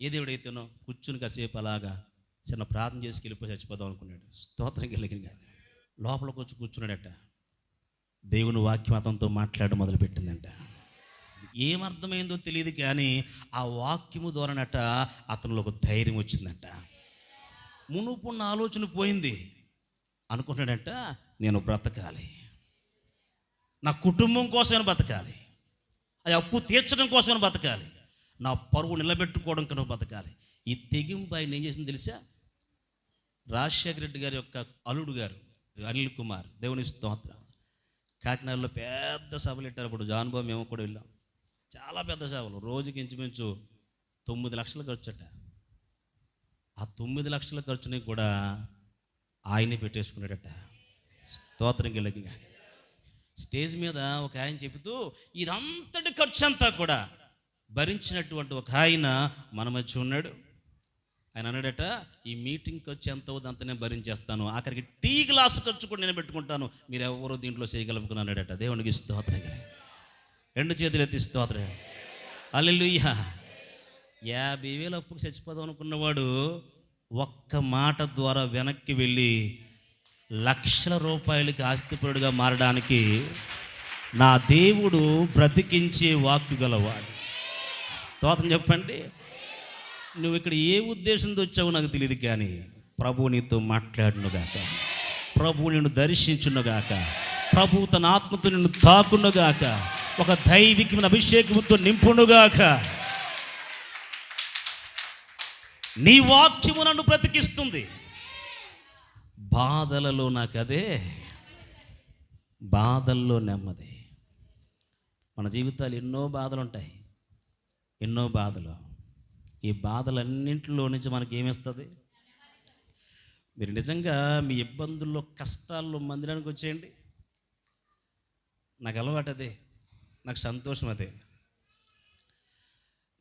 Speaker 1: దేవుడైతేనో కూర్చుని కాసేపు అలాగా చిన్న ప్రార్థన చేసి వెళ్ళిపోయి చచ్చిపోదాం అనుకున్నాడు. స్తోత్రం కలిగిన లోపలికి వచ్చి కూర్చున్నాడట. దేవుని వాక్యం అతనితో మాట్లాడడం మొదలుపెట్టిందంట. ఏమర్థమైందో తెలియదు కానీ ఆ వాక్యము ద్వారానట అతనిలో ఒక ధైర్యం వచ్చిందంట. మునుపున్న ఆలోచన పోయింది. అనుకుంటాడంట, నేను బ్రతకాలి, నా కుటుంబం కోసమైనా బతకాలి, ఆ అప్పు తీర్చడం కోసమైనా బతకాలి, నా పరువు నిలబెట్టుకోవడం కన్నా బతకాలి. ఈ తెగింపు ఆయన ఏం చేసింది తెలుసా? రాజశేఖర రెడ్డి గారి యొక్క అల్లుడు గారు అనిల్ కుమార్, దేవుని స్తోత్రం, కాకినాడలో పెద్ద సభలు పెట్టారు. అప్పుడు జానుబాబు మేము కూడా వెళ్ళాం. చాలా పెద్ద సభలు, రోజుకి ఇంచుమించు 9 లక్షలు ఖర్చుట. ఆ 9 లక్షల ఖర్చుని కూడా ఆయనే పెట్టేసుకున్నాడట. స్తోత్రం కలిగి స్టేజ్ మీద ఒక ఆయన చెబుతూ ఇదంతటి ఖర్చు అంతా కూడా భరించినటువంటి ఒక ఆయన మన మధ్య ఉన్నాడు. ఆయన అన్నాడట, ఈ మీటింగ్ ఖర్చు ఎంత అవుతుంది అంత నేను భరించేస్తాను, ఆఖరికి టీ గ్లాసు ఖర్చు కూడా నేను పెట్టుకుంటాను, మీరు ఎవరో దీంట్లో చేయగలుగుతున్నాడట. దేవునికి స్తోత్రం కలిగి 2 చేతులు ఎత్తి స్తోత్రం. హల్లెలూయా. 50,000 అప్పుకు చచ్చిపోదాం అనుకున్నవాడు ఒక్క మాట ద్వారా వెనక్కి వెళ్ళి లక్షల రూపాయలకి ఆస్తిపరుడుగా మారడానికి నా దేవుడు బ్రతికించే వాక్కు గలవాడు. స్తోత్రం చెప్పండి. నువ్వు ఇక్కడ ఏ ఉద్దేశంతో వచ్చావో నాకు తెలియదు కానీ ప్రభువు నీతో మాట్లాడునుగాక, ప్రభువు నిన్ను దర్శించునుగాక, ప్రభువు తన ఆత్మతో నిన్ను తాకునుగాక, ఒక దైవికమైన అభిషేకంతో నింపునుగాక. నీ వాక్యము నన్ను బ్రతికిస్తుంది. బాధలలో నాకు అదే, బాధల్లో నెమ్మది. మన జీవితాలు ఎన్నో బాధలు ఉంటాయి, ఎన్నో బాధలు. ఈ బాధలన్నింటిలో నుంచి మనకి ఏమిస్తుంది? మీరు నిజంగా మీ ఇబ్బందుల్లో కష్టాల్లో మందిరానికి వచ్చేయండి. నాకు అలవాటు అదే, నాకు సంతోషం అదే.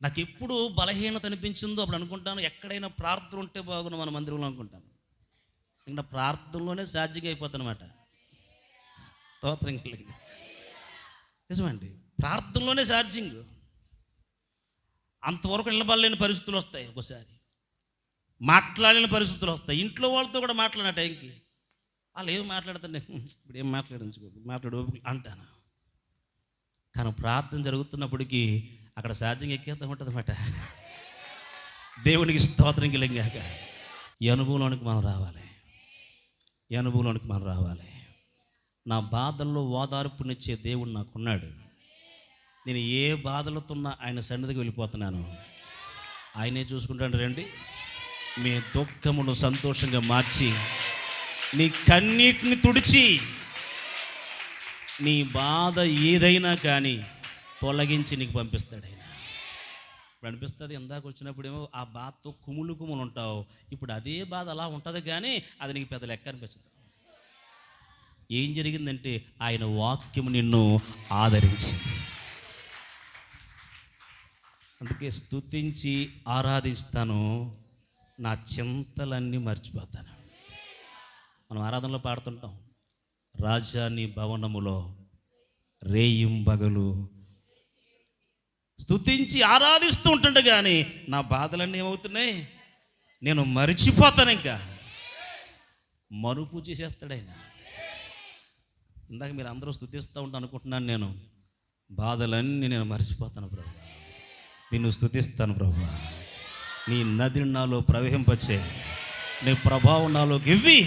Speaker 1: నాకు ఎప్పుడు బలహీనత అనిపించిందో అప్పుడు అనుకుంటాను, ఎక్కడైనా ప్రార్థన ఉంటే బాగుండు మన మందిరంలో అనుకుంటాను. ఇంకా ప్రార్థనలోనే ఛార్జింగ్ అయిపోతాను అనమాట. స్తోత్రం కలిగి నిజమండి, ప్రార్థనలోనే ఛార్జింగ్. అంతవరకు నిలబడలేని పరిస్థితులు వస్తాయి, ఒకసారి మాట్లాడలేని పరిస్థితులు వస్తాయి. ఇంట్లో వాళ్ళతో కూడా మాట్లాడిన టైంకి వాళ్ళు ఏమి మాట్లాడుతుండే, ఇప్పుడు ఏం మాట్లాడు అంటాను. కానీ ప్రార్థన జరుగుతున్నప్పటికీ అక్కడ ఛార్జింగ్ ఎక్కేస్తూ ఉంటుంది అన్నమాట. దేవునికి స్తోత్రం కలిగాక ఈ అనుభవంలోనికి మనం రావాలి, ఈ అనుభవంలోనికి మనం రావాలి. నా బాధల్లో ఓదార్పునిచ్చే దేవుడు నాకున్నాడు. నేను ఏ బాధలతో ఉన్నా ఆయన సన్నిధికి వెళ్ళిపోతున్నాను, ఆయనే చూసుకుంటాడు. రండి, మీ దుఃఖమును సంతోషంగా మార్చి, నీ కన్నీటిని తుడిచి, నీ బాధ ఏదైనా కానీ తొలగించి నీకు పంపిస్తాడు ఆయన. ఇప్పుడు అనిపిస్తుంది, ఇందాక వచ్చినప్పుడేమో ఆ బాధతో కుములు ఉంటావు, ఇప్పుడు అదే బాధ అలా ఉంటుంది కానీ అది నీకు పెద్ద లెక్క అనిపిస్తుంది. ఏం జరిగిందంటే ఆయన వాక్యము నిన్ను ఆదరించింది. అందుకే స్తుతించి ఆరాధిస్తాను, నా చింతలన్నీ మర్చిపోతాను. మనం ఆరాధనలో పాడుతుంటాం, రాజాని భవనములో రేయింబగలు స్తుతించి ఆరాధిస్తూ ఉంటుండే కానీ నా బాధలన్నీ ఏమవుతున్నాయి, నేను మరిచిపోతాను. ఇంకా మరుపు చేసేస్తాడు ఆయన. ఇందాక మీరు అందరూ స్తుతిస్తూ ఉంటాను అనుకుంటున్నాను, నేను బాధలన్నీ నేను మర్చిపోతాను ప్రభు, నిన్ను స్తుతిస్తాను ప్రభు. నీ నదిని నాలో ప్రవహింపచ్చే, నీ ప్రభావం నాలోకి ఇవ్వి.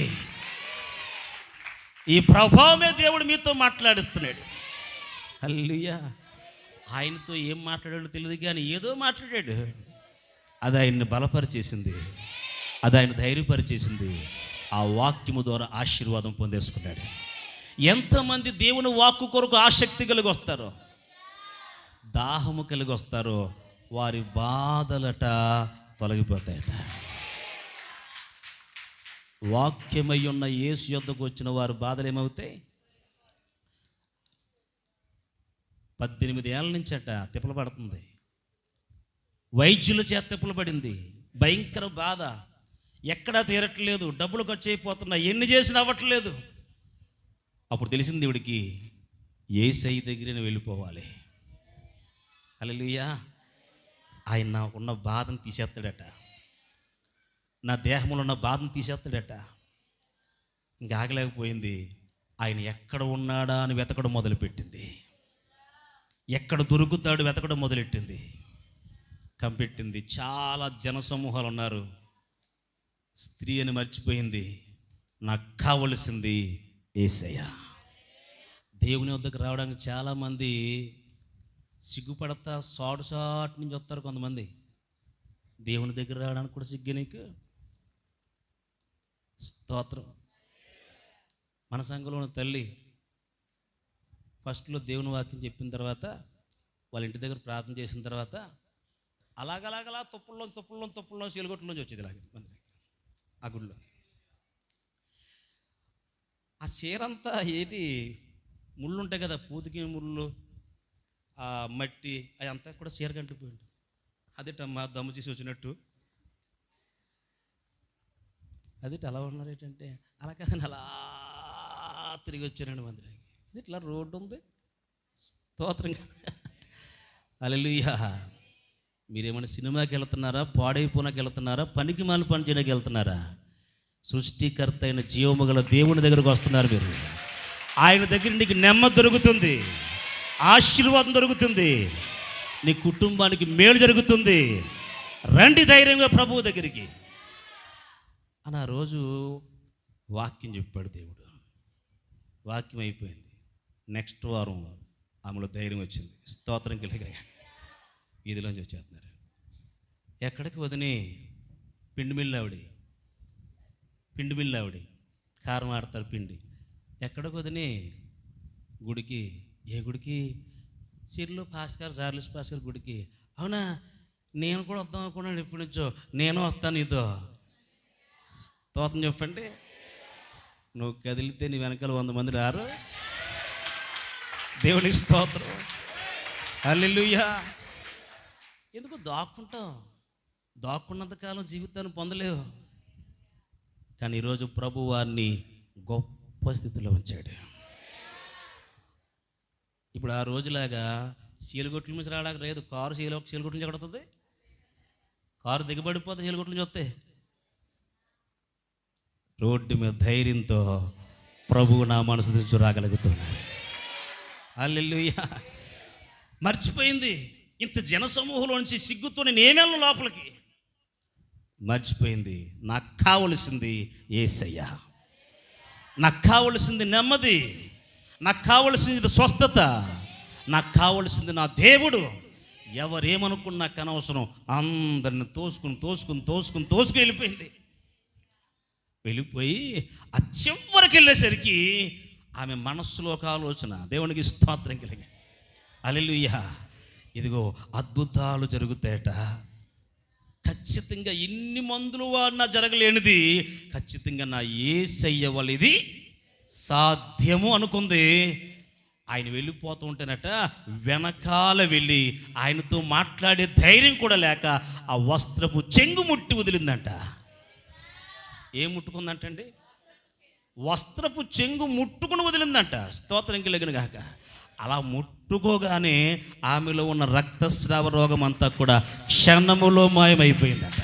Speaker 1: ఈ ప్రభావమే దేవుడు మీతో మాట్లాడిస్తున్నాడు. హల్లెలూయా. ఆయనతో ఏం మాట్లాడాడో తెలియదు కానీ ఏదో మాట్లాడాడు. అది ఆయన్ని బలపరిచేసింది, అది ఆయన ధైర్యపరిచేసింది. ఆ వాక్యము ద్వారా ఆశీర్వాదం పొందేసుకున్నాడు. ఎంతమంది దేవుని వాక్కు కొరకు ఆసక్తి కలిగి వస్తారో, దాహము కలిగి వస్తారో, వారి బాధలట తొలగిపోతాయట. వాక్యమై ఉన్న యేసు యొద్దకు వచ్చిన వారి బాధలు ఏమవుతాయి? 18 ఏళ్ళ నుంచి అట తిప్పలు పడుతుంది, వైద్యుల చేత తిప్పలు పడింది, భయంకర బాధ, ఎక్కడా తీరట్లేదు, డబ్బులు ఖర్చు అయిపోతున్నాయి, ఎన్ని చేసినా అవ్వట్లేదు. అప్పుడు తెలిసింది దేవుడికి, యేసయ్య దగ్గర వెళ్ళిపోవాలి. హల్లెలూయా. ఆయన నాకున్న బాధను తీసేస్తాడట, నా దేహంలో ఉన్న బాధను తీసేస్తాడట. ఇంకా ఆగలేకపోయింది. ఆయన ఎక్కడ ఉన్నాడా అని వెతకడం మొదలుపెట్టింది, ఎక్కడ దొరుకుతాడు వెతకడం మొదలెట్టింది, కంపెట్టింది. చాలా జనసమూహాలు ఉన్నారు, స్త్రీ అని మర్చిపోయింది. నాకు కావలసింది యేసయ్య. దేవుని వద్దకు రావడానికి చాలామంది సిగ్గుపడతా సాటు నుంచి వస్తారు. కొంతమంది దేవుని దగ్గర రావడానికి కూడా సిగ్గు. నీకు స్తోత్రం. మన సంఘంలో తల్లి ఫస్ట్లో దేవుని వాక్యం చెప్పిన తర్వాత వాళ్ళ ఇంటి దగ్గర ప్రార్థన చేసిన తర్వాత అలాగలాగలా తుప్పుల్లో చీలగొట్టులోంచి వచ్చేది ఇలాగే మందికి, ఆ గుడిలో. ఆ చీరంతా ఏంటి ముళ్ళు ఉంటాయి కదా, పూతికి ముళ్ళు, ఆ మట్టి, అవి అంతా కూడా చీర కంటిపోయింది. అదేటమ్మా దమ్ము చేసి వచ్చినట్టు, అదేంటి అలా ఉన్నారు ఏంటంటే, అలా కాదని అలా తిరిగి వచ్చానండి మందిరానికి. ఇది ఇట్లా రోడ్డు ఉంది, స్తోత్రంగా. హల్లెలూయా. మీరేమైనా సినిమాకి వెళ్తున్నారా, పాడైపోనాకి వెళ్తున్నారా, పనికి మాలి పని చేయడానికి వెళ్తున్నారా? సృష్టికర్త అయిన జీవము గల దేవుని దగ్గరకు వస్తున్నారు మీరు. ఆయన దగ్గర నీకు నెమ్మది దొరుకుతుంది, ఆశీర్వాదం దొరుకుతుంది, నీ కుటుంబానికి మేలు జరుగుతుంది. రండి ధైర్యంగా ప్రభువు దగ్గరికి అని ఆ రోజు వాక్యం చెప్పాడు దేవుడు. వాక్యం అయిపోయింది. నెక్స్ట్ వారం ఆమెలో ధైర్యం వచ్చింది, స్తోత్రం కలిగాయి. వీధిలోంచి వచ్చేస్తున్నారు. ఎక్కడికి వదిని? పిండి మిల్లు ఆవిడి కారం ఆడతారు పిండి. ఎక్కడికి వదిని? గుడికి. ఏ గుడికి? సిర్లు చార్లెస్ పాస్కర్ గుడికి. అవునా, నేను కూడా వద్దాం అనుకున్నాను ఎప్పటి నుంచో. నేను వస్తాను నీతో. స్తోత్రం చెప్పండి. నువ్వు కదిలితే నీ వెనకాల 100 మంది రారు. దేవునికి స్తోత్రం. హల్లెలూయా. ఎందుకు దాక్కుంటావు? దాక్కున్నంతకాలం జీవితాన్ని పొందలేవు. కానీ ఈరోజు ప్రభు వారిని గొప్ప స్థితిలో ఉంచాడు. ఇప్పుడు ఆ రోజులాగా చీలగొట్ల నుంచి రావడానికి లేదు. కారు చీలగొట్ల నుంచి ఎక్కడుతుంది? కారు దిగబడిపోతే చీలగొట్ల నుంచి వస్తే రోడ్డు మీద ధైర్యంతో ప్రభువు నా మనసు నుంచి రాగలుగుతున్నాడు. హల్లెలూయా. మర్చిపోయింది. ఇంత జనసమూహంలో నుంచి సిగ్గుతో నేను ఏమేళ్ళను లోపలికి మర్చిపోయింది. నాకు కావలసింది యేసయ్య, నాకు కావలసింది నెమ్మది, నాకు కావలసింది స్వస్థత, నాకు కావలసింది నా దేవుడు. ఎవరేమనుకున్నా కనవసరం. అందరిని తోసుకుని వెళ్ళిపోయింది. వెళ్ళిపోయి ఆ చివరికి వెళ్ళేసరికి ఆమె మనస్సులో ఒక ఆలోచన. దేవునికి స్తోత్రం కలిగి. హల్లెలూయా. ఇదిగో అద్భుతాలు జరుగుతాయట. ఖచ్చితంగా ఎన్ని మందులు వాడినా జరగలేనిది ఖచ్చితంగా నా యేసయ్య వల్ల ఇది సాధ్యము అనుకుంది. ఆయన వెళ్ళిపోతూ ఉంటేనట వెనకాల వెళ్ళి ఆయనతో మాట్లాడే ధైర్యం కూడా లేక ఆ వస్త్రపు చెంగు ముట్టి వదిలిందంట. ఏం ముట్టుకుందంటండి? వస్త్రపు చెంగు ముట్టుకుని వదిలిందంట. స్తోత్రం కలిగిన గాక. అలా ముట్టుకోగానే ఆమెలో ఉన్న రక్తస్రావ రోగం అంతా కూడా క్షణములో మాయమైపోయిందట.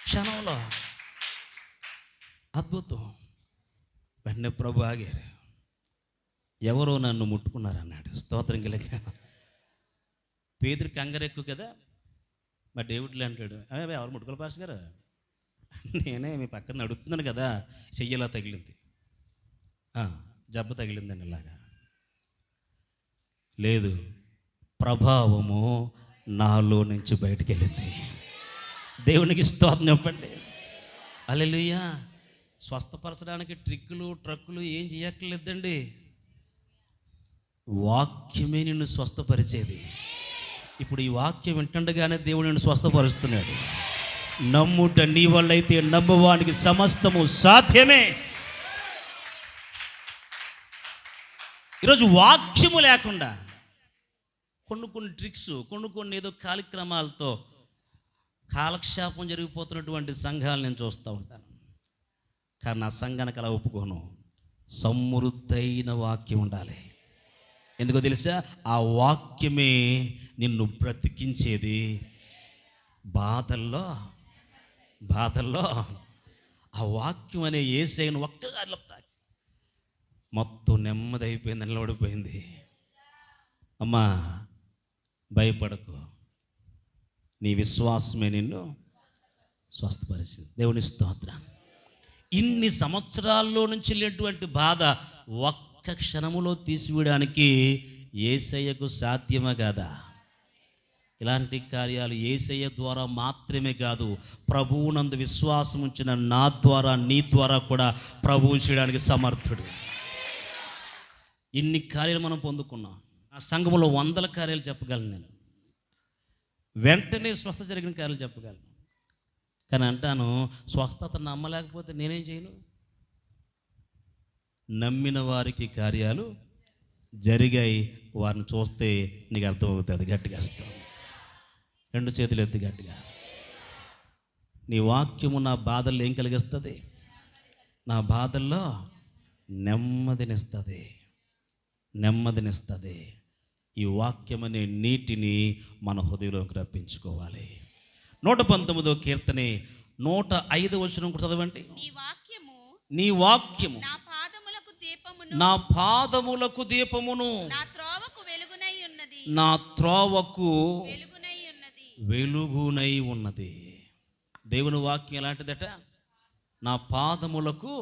Speaker 1: క్షణంలో. అద్భుతం. వెంటనే ప్రభు ఆగారు. ఎవరో నన్ను ముట్టుకున్నారన్నాడు. స్తోత్రం కలిగ. పేదరి కంగారెక్కు కదా. మా డేవిడ్లే అంటాడు, ఎవరు ముట్టుకోవాలి పాస్టర్ గారు? నేనే మీ పక్కన నడుస్తున్నాను కదా. చెయ్యలా తగిలింది, జబ్బు తగిలిందని. ఇలాగా లేదు, ప్రభావము నాలో నుంచి బయటికి వెళ్ళింది. దేవునికి స్తోత్రం చెప్పండి. హల్లెలూయా. స్వస్థపరచడానికి ట్రక్కులు ఏం చేయక్కర్లేదండి. వాక్యమే నిన్ను స్వస్థపరిచేది. ఇప్పుడు ఈ వాక్యం వింటుండగానే దేవుడు నిన్ను స్వస్థపరుస్తున్నాడు. నమ్ముట నీ వల్ల అయితే నమ్మువానికి సమస్తము సాధ్యమే. ఈరోజు వాక్యము లేకుండా కొన్ని ట్రిక్స్, కొన్ని ఏదో కార్యక్రమాలతో కాలక్షేపం జరిగిపోతున్నటువంటి సంఘాలు నేను చూస్తూ ఉంటాను. కానీ నా సంఘానికి అలా ఒప్పుకోను. సమృద్ధైన వాక్యం ఉండాలి. ఎందుకో తెలుసా? ఆ వాక్యమే నిన్ను బ్రతికించేది. బాధల్లో ఆ వాక్యం అనే యేసయ్యను ఒక్కసారి మొత్తం నెమ్మది అయిపోయింది, నిలబడిపోయింది. అమ్మా భయపడకు, నీ విశ్వాసమే నిన్ను స్వస్థపరిచింది. దేవుని స్తోత్రం. ఇన్ని సంవత్సరాల్లో నుంచి వెళ్ళినటువంటి బాధ ఒక్క క్షణములో తీసివేయడానికి యేసయ్యకు సాధ్యమే కాదా? ఇలాంటి కార్యాలు యేసయ్య ద్వారా మాత్రమే కాదు, ప్రభువునందు విశ్వాసం ఉంచిన నా ద్వారా, నీ ద్వారా కూడా ప్రభువు చేయడానికి సమర్థుడు. ఇన్ని కార్యాలు మనం పొందుకున్నాం. ఆ సంఘంలో వందల కార్యాలు చెప్పగలను నేను. వెంటనే స్వస్థ జరిగిన కార్యాలు చెప్పగలను. కానీ అంటాను, స్వస్థత నమ్మలేకపోతే నేనేం చేయను? నమ్మిన వారికి కార్యాలు జరిగాయి. వారిని చూస్తే నీకు అర్థమవుతుంది. గట్టిగా వస్తావు. రెండు చేతులు ఎత్తి గట్టిగా. నీ వాక్యము నా బాధల్లో ఏం కలిగిస్తుంది? నా బాధల్లో నెమ్మదినిస్తుంది. ఈ వాక్యం అనే నీటిని మన హృదయంలోకి రప్పించుకోవాలి. 119వ కీర్తనే 105వ వచనం కూడా చదవండి. నీ వాక్యము నా పాదములకు దీపమును నా త్రోవకు వెలుగునై ఉన్నది. దేవుని వాక్యం ఎలాంటిదట? నా పాదములకు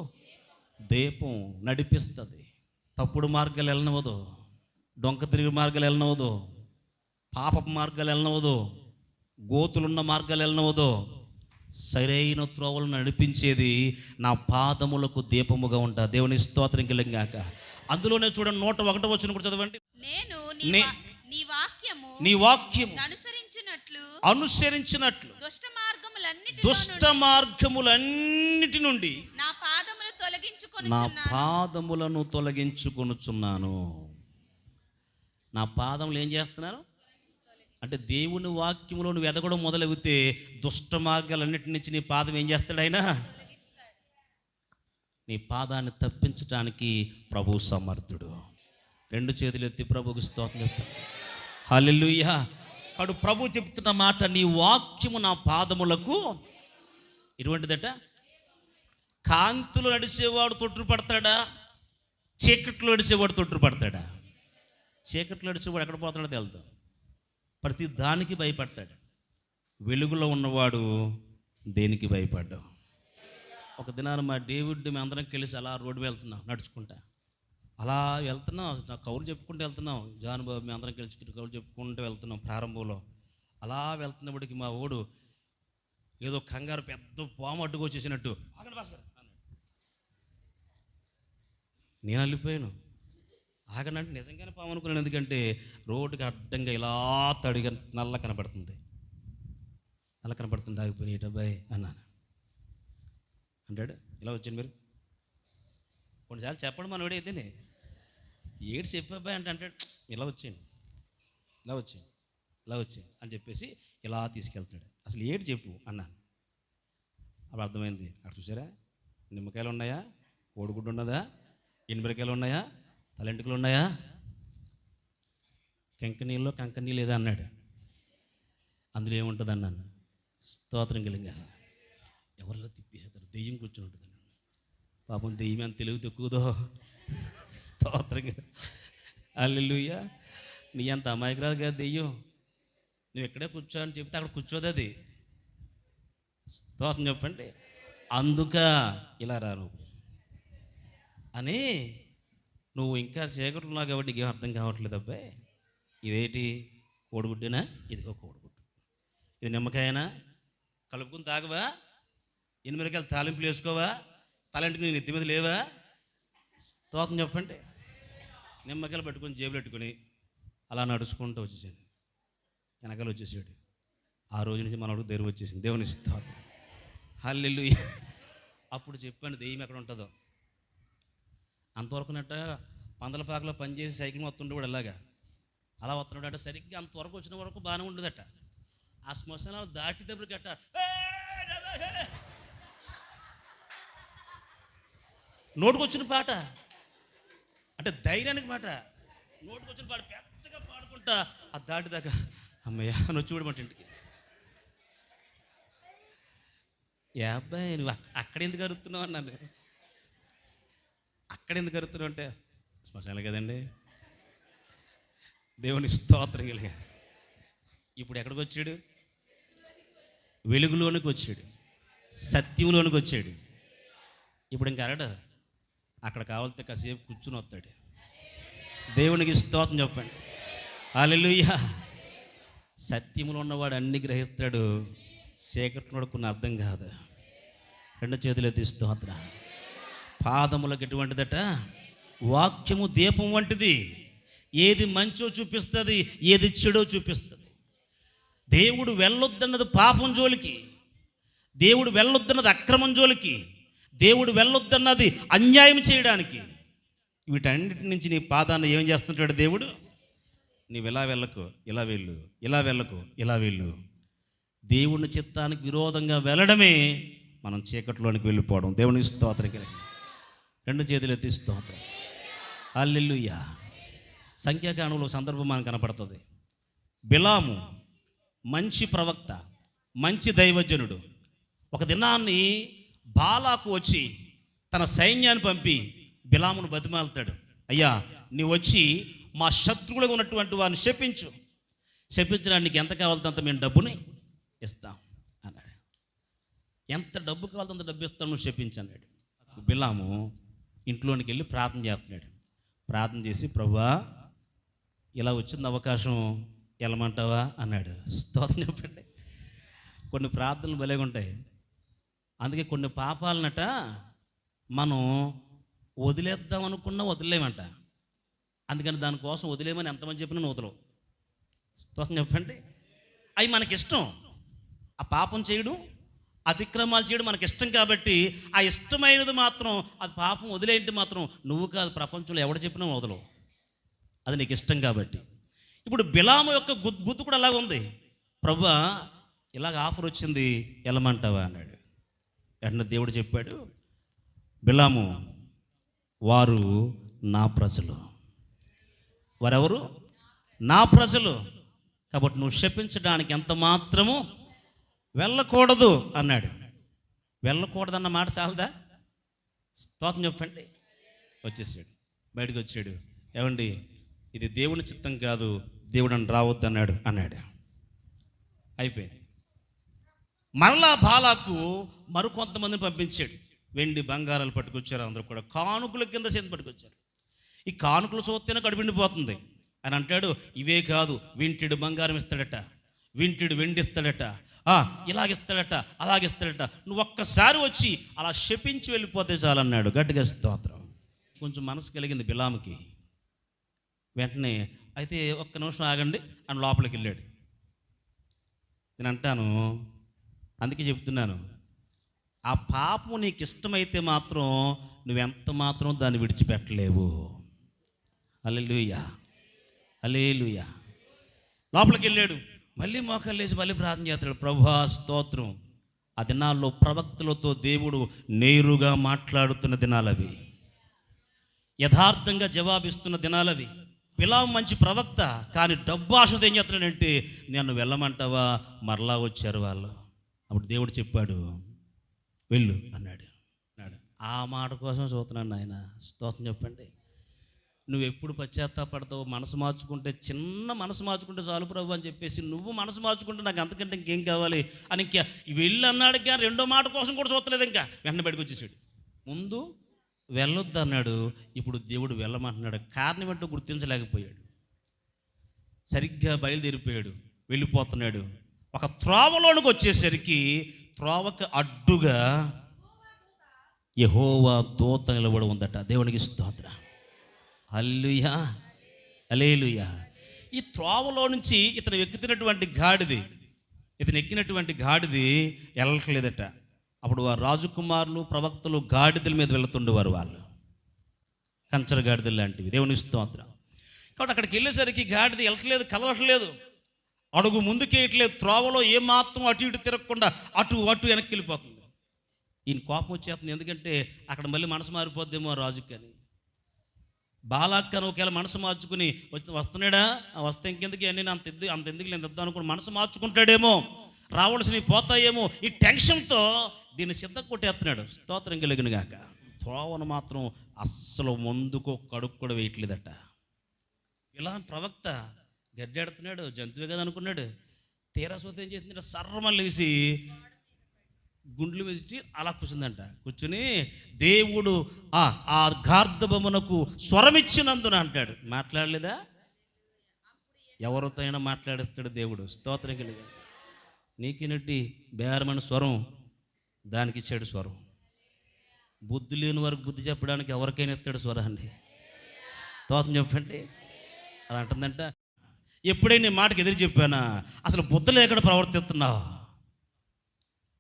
Speaker 1: దీపం, నడిపిస్తుంది. తప్పుడు మార్గాలు వెళ్ళనవదు, డొంక తిరిగి మార్గాలు వెళ్ళనవదు, పాపపు మార్గాలు వెళ్ళనవదు, గోతులున్న మార్గాలు వెళ్ళనవదు. సరైన త్రోవలను నడిపించేది నా పాదములకు దీపముగా ఉంటా. దేవుని స్తోత్రం కలిగాక. అందులోనే చూడండి 101వ వచనం కూడా చదవండి. నీ వాక్యము అనుసరించినట్లు దుష్ట మార్గములన్నిటి నుండి నా పాదములను తొలగించుకొనుచున్నాను. నా పాదములు ఏం చేస్తున్నాను అంటే దేవుని వాక్యంలో నువ్వు ఎదగడం మొదలవుతే దుష్ట మార్గాలన్నిటి నుంచి నీ పాదం ఏం చేస్తాడు ఆయన? నీ పాదాన్ని తప్పించడానికి ప్రభు సమర్థుడు. రెండు చేతులు ఎత్తి ప్రభువుకి స్తోత్రం చెప్పాడు. హల్లెలూయా. కాబట్టి ప్రభు చెప్తున్న మాట, నీ వాక్యము నా పాదములకు ఎటువంటిదట? కాంతులు నడిచేవాడు తొట్టుపడతాడా? చీకట్లో నడిచేవాడు తొట్టుపడతాడా? చీకట్లో నడిచేవాడు ఎక్కడ పోతాడో తెలుద్దాం. ప్రతి దానికి భయపడతాడు. వెలుగులో ఉన్నవాడు దేనికి భయపడ్డావు? ఒక దినాన మా డేవిడ్ మేము అందరం కలిసి అలా రోడ్డు వెళ్తున్నాం, నడుచుకుంటా అలా వెళ్తున్నాం. నా కౌలు చెప్పుకుంటూ వెళ్తున్నాం. జాన్ బాబు మేము అందరం కలిసి కౌలు చెప్పుకుంటూ వెళ్తున్నాం. ప్రారంభంలో అలా వెళ్తున్నప్పటికి మా ఓడు ఏదో కంగారు పెద్ద పాము అడ్డుకు వచ్చేసినట్టు నేను వెళ్ళిపోయాను. ఆగనంటే నిజంగానే పాము అనుకున్నాను. ఎందుకంటే రోడ్డుకి అడ్డంగా ఇలా తడిగా నల్ల కనపడుతుంది. ఆగిపోయిన ఏటబ్బాయి అన్నాను. అంటాడు, ఇలా వచ్చాను మీరు కొన్నిసార్లు చెప్పడం మన వాడు అయితేనే ఏడు చెప్పాబాయ్ అంటే అంటాడు, ఇలా వచ్చాను అని చెప్పేసి ఇలా తీసుకెళ్తాడు. అసలు ఏడు చెప్పు అన్నాను. అప్పుడు అర్థమైంది. అక్కడ చూసారా, నిమ్మకాయలు ఉన్నాయా, కోడిగుడ్డు ఉన్నదా, ఎనిమిరకాయలు ఉన్నాయా, తలెంటుకలు ఉన్నాయా, కంకనీళ్ళు లేదా అన్నాడు. అందులో ఏముంటుంది అన్నాను. స్తోత్రం కలిగా ఎవరిలో తిప్పేసేస్తారు, దెయ్యం కూర్చొని ఉంటుంది. పాపం దెయ్యం అని తెలివి తక్కువదో. స్తోత్రంగా హల్లెలూయా. నీ అంత అమాయకురాలు కదా దెయ్యం. నువ్వు ఎక్కడే కూర్చో అని చెప్తే అక్కడ కూర్చోదు అది. స్తోత్రం చెప్పండి. అందుక ఇలా రా నువ్వు అని, నువ్వు ఇంకా చీకట్లున్నావు కాబట్టి నీకేం అర్థం కావట్లేదు అబ్బాయి. ఇదేంటి కోడిగుడ్డేనా? ఇదిగో కోడిగుడ్డు. ఇది నిమ్మకాయనా? కలుపుకుని తాగవా? ఎనిమిరకాయలు తాలింపులు వేసుకోవా? తలంటికి నేను ఎత్తి మీద లేవా? స్తోత్రం చెప్పండి. నిమ్మకాయలు పట్టుకొని జేబులు పెట్టుకొని అలా నడుచుకుంటూ వచ్చేసాను. వెనకాల వచ్చేసాడు. ఆ రోజు నుంచి మనకు ధైర్యం వచ్చేసింది. దేవుని స్తోత్రం. హల్లెలూయా. అప్పుడు చెప్పాను దెయ్యం ఎక్కడ ఉంటుందో. అంతవరకునట్ట పందలపాకలో పనిచేసి సైకిల్ వస్తుండే కూడా అలాగా అలా వస్తున్నాడట. సరిగ్గా అంతవరకు వచ్చిన వరకు బాగానే ఉండదట. ఆ శ్మశానాలు దాటి దగ్గరికి అట్ట నోటుకొచ్చిన పాట, అంటే ధైర్యానికి మాట, నోటుకొచ్చిన పాట పెద్దగా పాడుకుంటా ఆ దాటి దాకా అమ్మయ్య అని వచ్చి కూడా ఇంటికి. ఏ అబ్బాయి నువ్వు అక్కడ ఎందుకు అరుతున్నావు అన్నాను. అక్కడ ఎందుకు అరుతున్నావు అంటే శ్మశానాలు కదండి. దేవుని స్తోత్రం కలిగా. ఇప్పుడు ఎక్కడికి వచ్చాడు? వెలుగులోనికి వచ్చాడు, సత్యంలోనికి వచ్చాడు. ఇప్పుడు ఇంకా అరడు, అక్కడ కావాలితే కాసేపు కూర్చుని వస్తాడు. దేవునికి స్తోత్రం చెప్పండి. హల్లెలూయా. సత్యంలో ఉన్నవాడు అన్ని గ్రహిస్తాడు, చీకట్లో కొన్ని అర్థం కాదు. రెండు చేతులు ఎత్తి స్తోత్రం. పాదములకు ఎటువంటిదట? వాక్యము దీపం వంటిది. ఏది మంచో చూపిస్తుంది, ఏది చెడో చూపిస్తుంది. దేవుడు వెళ్ళొద్దన్నది పాపం జోలికి, దేవుడు వెళ్ళొద్దన్నది అక్రమం జోలికి, దేవుడు వెళ్ళొద్దన్నది అన్యాయం చేయడానికి. వీటన్నిటి నుంచి నీ పాదాన్ని ఏం చేస్తుంటాడు దేవుడు? నీవు ఇలా వెళ్ళకు, ఇలా వెళ్ళు, ఇలా వెళ్ళకు, ఇలా వెళ్ళు. దేవుని చిత్తానికి విరోధంగా వెళ్ళడమే మనం చీకట్లోనికి వెళ్ళిపోవడం. దేవునికి స్తోత్రం. రెండు చేతులు ఎత్తి స్తోత్రం. హల్లెలూయా. సంఖ్యాకాండంలో సందర్భం మనకు కనపడుతుంది. బిలాము మంచి ప్రవక్త, మంచి దైవజనుడు. ఒక దినాన్ని బాలాకు వచ్చి తన సైన్యాన్ని పంపి బిలామును బతిమాలుతాడు. అయ్యా, నీవు వచ్చి మా శత్రువులుగా ఉన్నటువంటి వారిని శపించు, శపించడానికి ఎంత కావాలంటే అంత మేము డబ్బుని ఇస్తాం అన్నాడు. ఎంత డబ్బు కావాలంటే అంత డబ్బు ఇస్తాం, నువ్వు శపించు అన్నాడు. బిలాము ఇంట్లోనికి వెళ్ళి ప్రార్థన చేస్తున్నాడు. ప్రార్థన చేసి, ప్రభువా ఇలా వచ్చింది అవకాశం, వెళ్ళమంటావా అన్నాడు. స్తోత్రం చెప్పండి. కొన్ని ప్రార్థనలు భలేగా ఉంటాయి. అందుకే కొన్ని పాపాలనట మనం వదిలేద్దాం అనుకున్నా వదిలేమంట. అందుకని దానికోసం వదిలేమని ఎంతమంది చెప్పినా వదలవు. స్తోత్రం చెప్పండి. అవి మనకిష్టం. ఆ పాపం చేయడం, అతిక్రమాలు చేయడం మనకి ఇష్టం కాబట్టి ఆ ఇష్టమైనది మాత్రం, అది పాపం వదిలేంటి మాత్రం నువ్వు కాదు, ప్రపంచంలో ఎవడు చెప్పినా వదలవు. అది నీకు ఇష్టం కాబట్టి. ఇప్పుడు బిలాము యొక్క బుద్ధి కూడా అలాగ ఉంది. ప్రభువా, ఇలాగ ఆఫర్ వచ్చింది, వెళ్ళమంటావా అన్నాడు. వెంటనే దేవుడు చెప్పాడు, బిలాము, వారు నా ప్రజలు. వారెవరు? నా ప్రజలు. కాబట్టి నువ్వు శపించడానికి ఎంత మాత్రము వెళ్ళకూడదు అన్నాడు. వెళ్ళకూడదన్న మాట చాలదా? స్తోత్రం చెప్పండి. వచ్చేసాడు, బయటకు వచ్చాడు. ఏమండి, ఇది దేవుని చిత్తం కాదు, దేవుడు అని రావద్దు అన్నాడు. అయిపోయింది. మరలా బాలాకు మరికొంతమందిని పంపించాడు. వెండి బంగారాలు పట్టుకొచ్చారు. అందరూ కూడా కానుకల కింద చేతి పట్టుకొచ్చారు. ఈ కానుకలు చూస్తేనే కడుపుండిపోతుంది. అని అంటాడు, ఇవే కాదు, వింటిడు బంగారం ఇస్తాడట, వింటిడు వెండి ఇస్తాడట, ఇలాగిస్తాడట, అలాగిస్తాడట. నువ్వు ఒక్కసారి వచ్చి అలా శపించి వెళ్ళిపోతే చాలన్నాడు. గట్టిగా స్తోత్రం. కొంచెం మనసు కలిగింది బిలాముకి. వెంటనే, అయితే ఒక్క నిమిషం ఆగండి అని లోపలికి వెళ్ళాడు. నేను అంటాను, అందుకే చెప్తున్నాను, ఆ పాపం నీకు ఇష్టమైతే మాత్రం నువ్వెంత మాత్రం దాన్ని విడిచిపెట్టలేవు. హల్లెలూయా, హల్లెలూయా. లోపలికి వెళ్ళాడు. మళ్ళీ మోకాలు లేచి మళ్ళీ ప్రార్థన చేస్తాడు. ప్రభువా స్తోత్రం. ఆ దినాల్లో ప్రవక్తలతో దేవుడు నేరుగా మాట్లాడుతున్న దినాలవి, యథార్థంగా జవాబిస్తున్న దినాలవి. బిలాము మంచి ప్రవక్త, కానీ డబ్బు ఆశతో ఏం చేస్తున్నాడంటే, నన్ను వెళ్ళమంటావా? మరలా వచ్చారు వాళ్ళు. అప్పుడు దేవుడు చెప్పాడు, వెళ్ళు అన్నాడు. ఆ మాట కోసం చూస్తున్నాను నాయన. స్తోత్రం చెప్పండి. నువ్వు ఎప్పుడు పశ్చాత్తాపడతావు? మనసు మార్చుకుంటే, చిన్న మనసు మార్చుకుంటే చాలు ప్రభు అని చెప్పేసి, నువ్వు మనసు మార్చుకుంటే నాకు అంతకంటే ఇంకేం కావాలి అని ఇంకా వెళ్ళి అన్నాడు. కానీ రెండో మాట కోసం కూడా చూస్తలేదు. ఇంకా వెంటనే బయటకు వచ్చేసాడు. ముందు వెళ్ళొద్దు అన్నాడు, ఇప్పుడు దేవుడు వెళ్ళమంటున్నాడు. కారణం ఏంటో గుర్తించలేకపోయాడు. సరిగ్గా బయలుదేరిపోయాడు, వెళ్ళిపోతున్నాడు. ఒక త్రోవలోనికి వచ్చేసరికి త్రోవకు అడ్డుగా యెహోవా దూత నిలబడి ఉందట. దేవునికి స్తోత్రం. హల్లెలూయా, హల్లెలూయా. ఈ త్రోవలో నుంచి ఇతను ఎక్కినటువంటి గాడిది వెళ్ళట్లేదట. అప్పుడు వారు రాజకుమారులు, ప్రవక్తలు గాడిదల మీద వెళుతుండేవారు. వాళ్ళు కంచర గాడిదలు లాంటివి. దేవుని స్తోత్రం. కాబట్టి అక్కడికి వెళ్ళేసరికి గాడిద వెళ్ళట్లేదు, కదలట్లేదు, అడుగు ముందుకేయట్లేదు. త్రోవలో ఏమాత్రం అటు ఇటు తిరగకుండా అటు వెనక్కి వెళ్ళిపోతుంది. ఈయన కోపం వచ్చేస్తుంది. ఎందుకంటే అక్కడ మళ్ళీ మనసు మారిపోద్దేమో రాజుకి అని. బాలాక్కను ఒకవేళ మనసు మార్చుకుని వస్తున్నాడా, వస్తే ఇంకెందుకు అన్నీ అంత ఎందుకు నేను ఇద్దాం అనుకుని మనసు మార్చుకుంటాడేమో, రావాల్సినవి పోతాయేమో, ఈ టెన్షన్తో దీన్ని సిద్ధ కొట్టేస్తున్నాడు. స్తోత్రం కలిగిన గాక. త్రోవను మాత్రం అస్సలు ముందుకు కడుక్కు కూడా వేయట్లేదట. ఇలా ప్రవక్త గడ్డెడుతున్నాడు, జంతువే కదా అనుకున్నాడు. తీరా సోత ఏం చేసిందంటే, సర్రమల్లేసి గుండ్లు వెచ్చి అలా కూర్చుందంట. కూర్చుని దేవుడు ఆ గార్ధబమునకు స్వరమిచ్చినందున అంటాడు. మాట్లాడలేదా? ఎవరితో అయినా మాట్లాడిస్తాడు దేవుడు. స్తోత్రం కలిగి. నీకినట్టి బేరమైన స్వరం దానికి ఇచ్చాడు స్వరం. బుద్ధి లేని వరకు బుద్ధి చెప్పడానికి ఎవరికైనా ఇస్తాడు స్వరాన్ని. స్తోత్రం చెప్పండి. అలా అంటుందంట, ఎప్పుడైనా నీ మాటకి ఎదురు చెప్పానా? అసలు బుద్ధి లేకుండా ప్రవర్తిస్తున్నావు.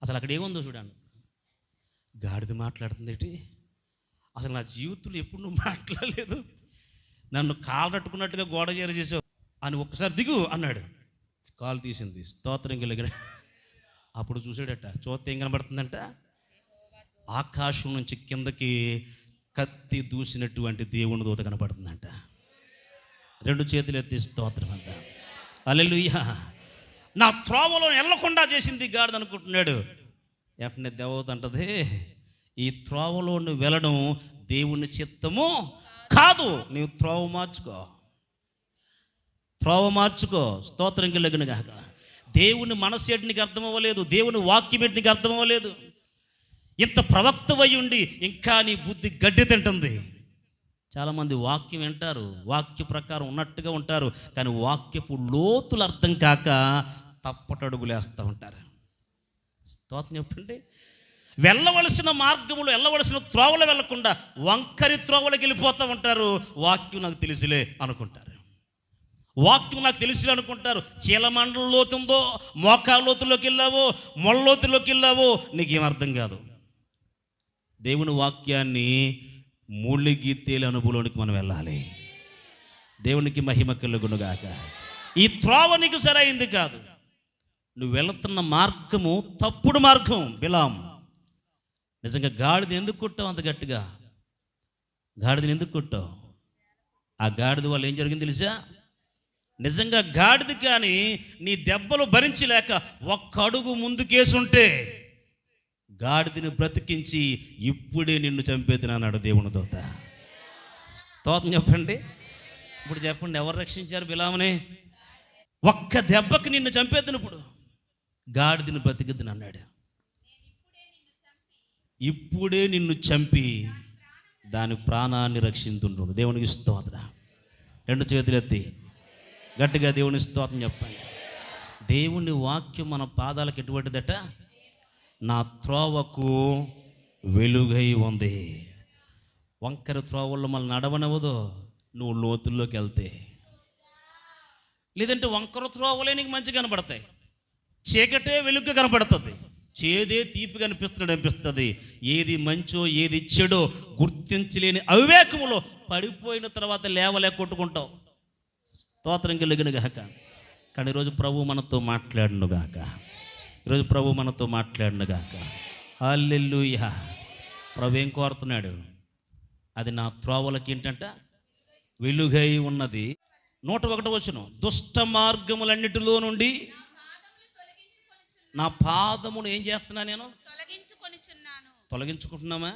Speaker 1: అసలు అక్కడ ఏముందో చూడండి. గాడిద మాట్లాడుతుంది ఏంటి? అసలు నా జీవితంలో ఎప్పుడు నువ్వు మాట్లాడలేదు, నన్ను కాలు కట్టుకున్నట్టుగా గోడ చేసావు అని ఒక్కసారి దిగు అన్నాడు. కాలు తీసింది. స్తోత్రం కలిగిన. అప్పుడు చూసాడట. చూస్తే ఏం కనబడుతుందంట, ఆకాశం నుంచి కిందకి కత్తి దూసినటువంటి దేవుని దూత కనబడుతుందంట. రెండు చేతులు ఎత్తి స్తోత్రం అంట. హల్లెలూయా. నా త్రోవలో వెళ్ళకుండా చేసింది గాడిద అనుకుంటున్నాడు. వెంటనే దేవత అంటది, ఈ త్రోవలో నువ్వు వెళ్ళడం దేవుని చిత్తము కాదు, నీవు త్రోవ మార్చుకో. స్తోత్రం కలిగిన గాక. దేవుని మనసు ఏంటి నీకు అర్థం అవ్వలేదు, దేవుని వాక్యం ఏంటి నీకు అర్థం అవ్వలేదు. ఇంత ప్రవక్తవై ఉండి ఇంకా నీ బుద్ధి గడ్డి తింటుంది. చాలామంది వాక్యం వింటారు, వాక్య ప్రకారం ఉన్నట్టుగా ఉంటారు, కానీ వాక్యపు లోతులు అర్థం కాక తప్పటడుగులు వేస్తూ ఉంటారు. స్తోత్రం చెప్పండి. వెళ్ళవలసిన మార్గములు, వెళ్ళవలసిన త్రోవలు వెళ్లకుండా వంకరి త్రోవలకు వెళ్ళిపోతూ ఉంటారు. వాక్యం నాకు తెలుసులే అనుకుంటారు. చీలమండల లోతుందో, మోకా లోతుల్లోకి వెళ్ళావో, మొల్లోతుల్లోకి వెళ్ళావో నీకేం అర్థం కాదు. దేవుని వాక్యాన్ని ములిగి తేలి అనుభవంలోనికి మనం వెళ్ళాలి. దేవునికి మహిమ కలుగునుగాక. ఈ త్రోవ నీకు సరైంది కాదు, నువ్వు వెళుతున్న మార్గము తప్పుడు మార్గం. బిలాం, నిజంగా గాడిద ఎందుకు కొట్టావు అంత గట్టిగా? గాడిదని ఎందుకు కొట్టావు? ఆ గాడిద వల్ల ఏం జరిగింది తెలుసా? నిజంగా గాడిద కానీ నీ దెబ్బలు భరించలేక ఒక్క అడుగు ముందుకేసుంటే గాడిదని బ్రతికించి ఇప్పుడే నిన్ను చంపేదినన్నాడు దేవుని దూత. స్తోత్రం చెప్పండి. ఇప్పుడు చెప్పండి, ఎవరు రక్షించారు బిలాముని? ఒక్క దెబ్బకి నిన్ను చంపేద్దును. ఇప్పుడు గాడిదని బ్రతికిద్దును అన్నాడు. ఇప్పుడే నిన్ను చంపి దాని ప్రాణాన్ని రక్షించుంటుంది. దేవునికి స్తోత్రం. రెండు చేతులు ఎత్తి గట్టిగా దేవుని స్తోత్రం చెప్పండి. దేవుని వాక్యం మన పాదాలకు ఎటువంటిదట? నా త్రోవకు వెలుగై ఉంది. వంకర త్రోవల్లో మళ్ళీ నడవనవదు నువ్వు లోతుల్లోకి వెళ్తే. లేదంటే వంకర త్రోవలే నీకు మంచిగా కనపడతాయి, చీకటే వెలుగుగా కనపడుతుంది, చేదే తీపి అనిపిస్తుంది. ఏది మంచో ఏది చెడో గుర్తించలేని అవివేకములో పడిపోయిన తర్వాత లేవలేక కొట్టుకుంటావు. స్తోత్రం కలిగిన గాక. కానీ ఈరోజు ప్రభు మనతో మాట్లాడును గాక. ఈరోజు ప్రభు మనతో మాట్లాడును గాక. హల్లెలూయా. ప్రభు ఏం కోరుతున్నాడు? అది నా త్రోవలకి ఏంటంట? వెలుగై ఉన్నది. 101 వచనం, దుష్ట మార్గములన్నిటిలో నుండి నా పాదమును ఏం చేస్తున్నా నేను? తొలగించుకుంటున్నామా?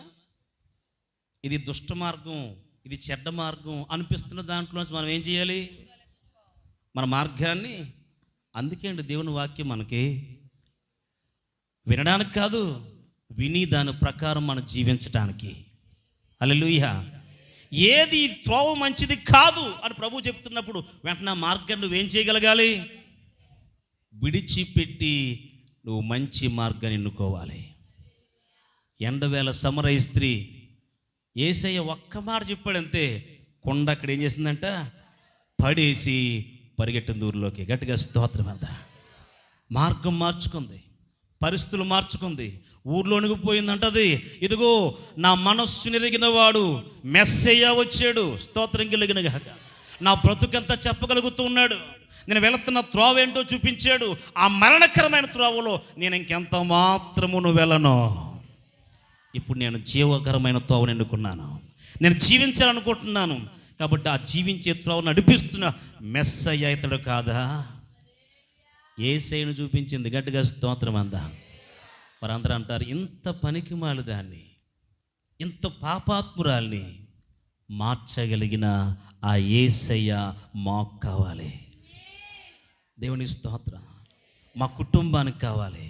Speaker 1: ఇది దుష్ట మార్గం, ఇది చెడ్డ మార్గం అనిపిస్తున్న దాంట్లో మనం ఏం చేయాలి? మన మార్గాన్ని. అందుకే అండి దేవుని వాక్యం మనకి వినడానికి కాదు, విని దాని ప్రకారం మనం జీవించటానికి. హల్లెలూయా. ఏది త్రోవ మంచిది కాదు అని ప్రభు చెప్తున్నప్పుడు వెంటనే మార్గాన్ని నువ్వేం చేయగలగాలి? విడిచిపెట్టి నువ్వు మంచి మార్గాన్ని ఎన్నుకోవాలి. ఎండవేళ సమరయ స్త్రీ యేసయ్య ఒక్క మాట చెప్పాడంతే, కొండ అక్కడ ఏం చేసిందంట? పడేసి పరిగెట్టిన దూరంలోకి. గట్టిగా స్తోత్రం. అంతా మార్గం మార్చుకుంది, పరిస్థితులు మార్చుకుంది, ఊర్లోనికి పోయిందంటది. ఇదిగో నా మనస్సు నెరిగిన వాడు మెస్సయ్య వచ్చాడు. స్తోత్రం కలిగిన గాక. నా బ్రతుకంతా చెప్పగలుగుతూ ఉన్నాడు. నేను వెళుతున్న త్రోవ ఏంటో చూపించాడు. ఆ మరణకరమైన త్రోవలో నేను ఇంకెంత మాత్రమును వెళ్ళను. ఇప్పుడు నేను జీవకరమైన త్రోవను ఎన్నుకున్నాను. నేను జీవించాలనుకుంటున్నాను. కాబట్టి ఆ జీవించే త్రోవ నడిపిస్తున్న మెస్సయ్య ఇతడు కాదా? యేసయ్యను చూపించింది. గట్టిగా స్తోత్రం. అందా వారందరూ అంటారు, ఇంత పనికిమాలి దాన్ని, ఇంత పాపాత్మురాల్ని మార్చగలిగిన ఆ యేసయ్య మాకు కావాలి. దేవుని స్తోత్రం. మా కుటుంబానికి కావాలి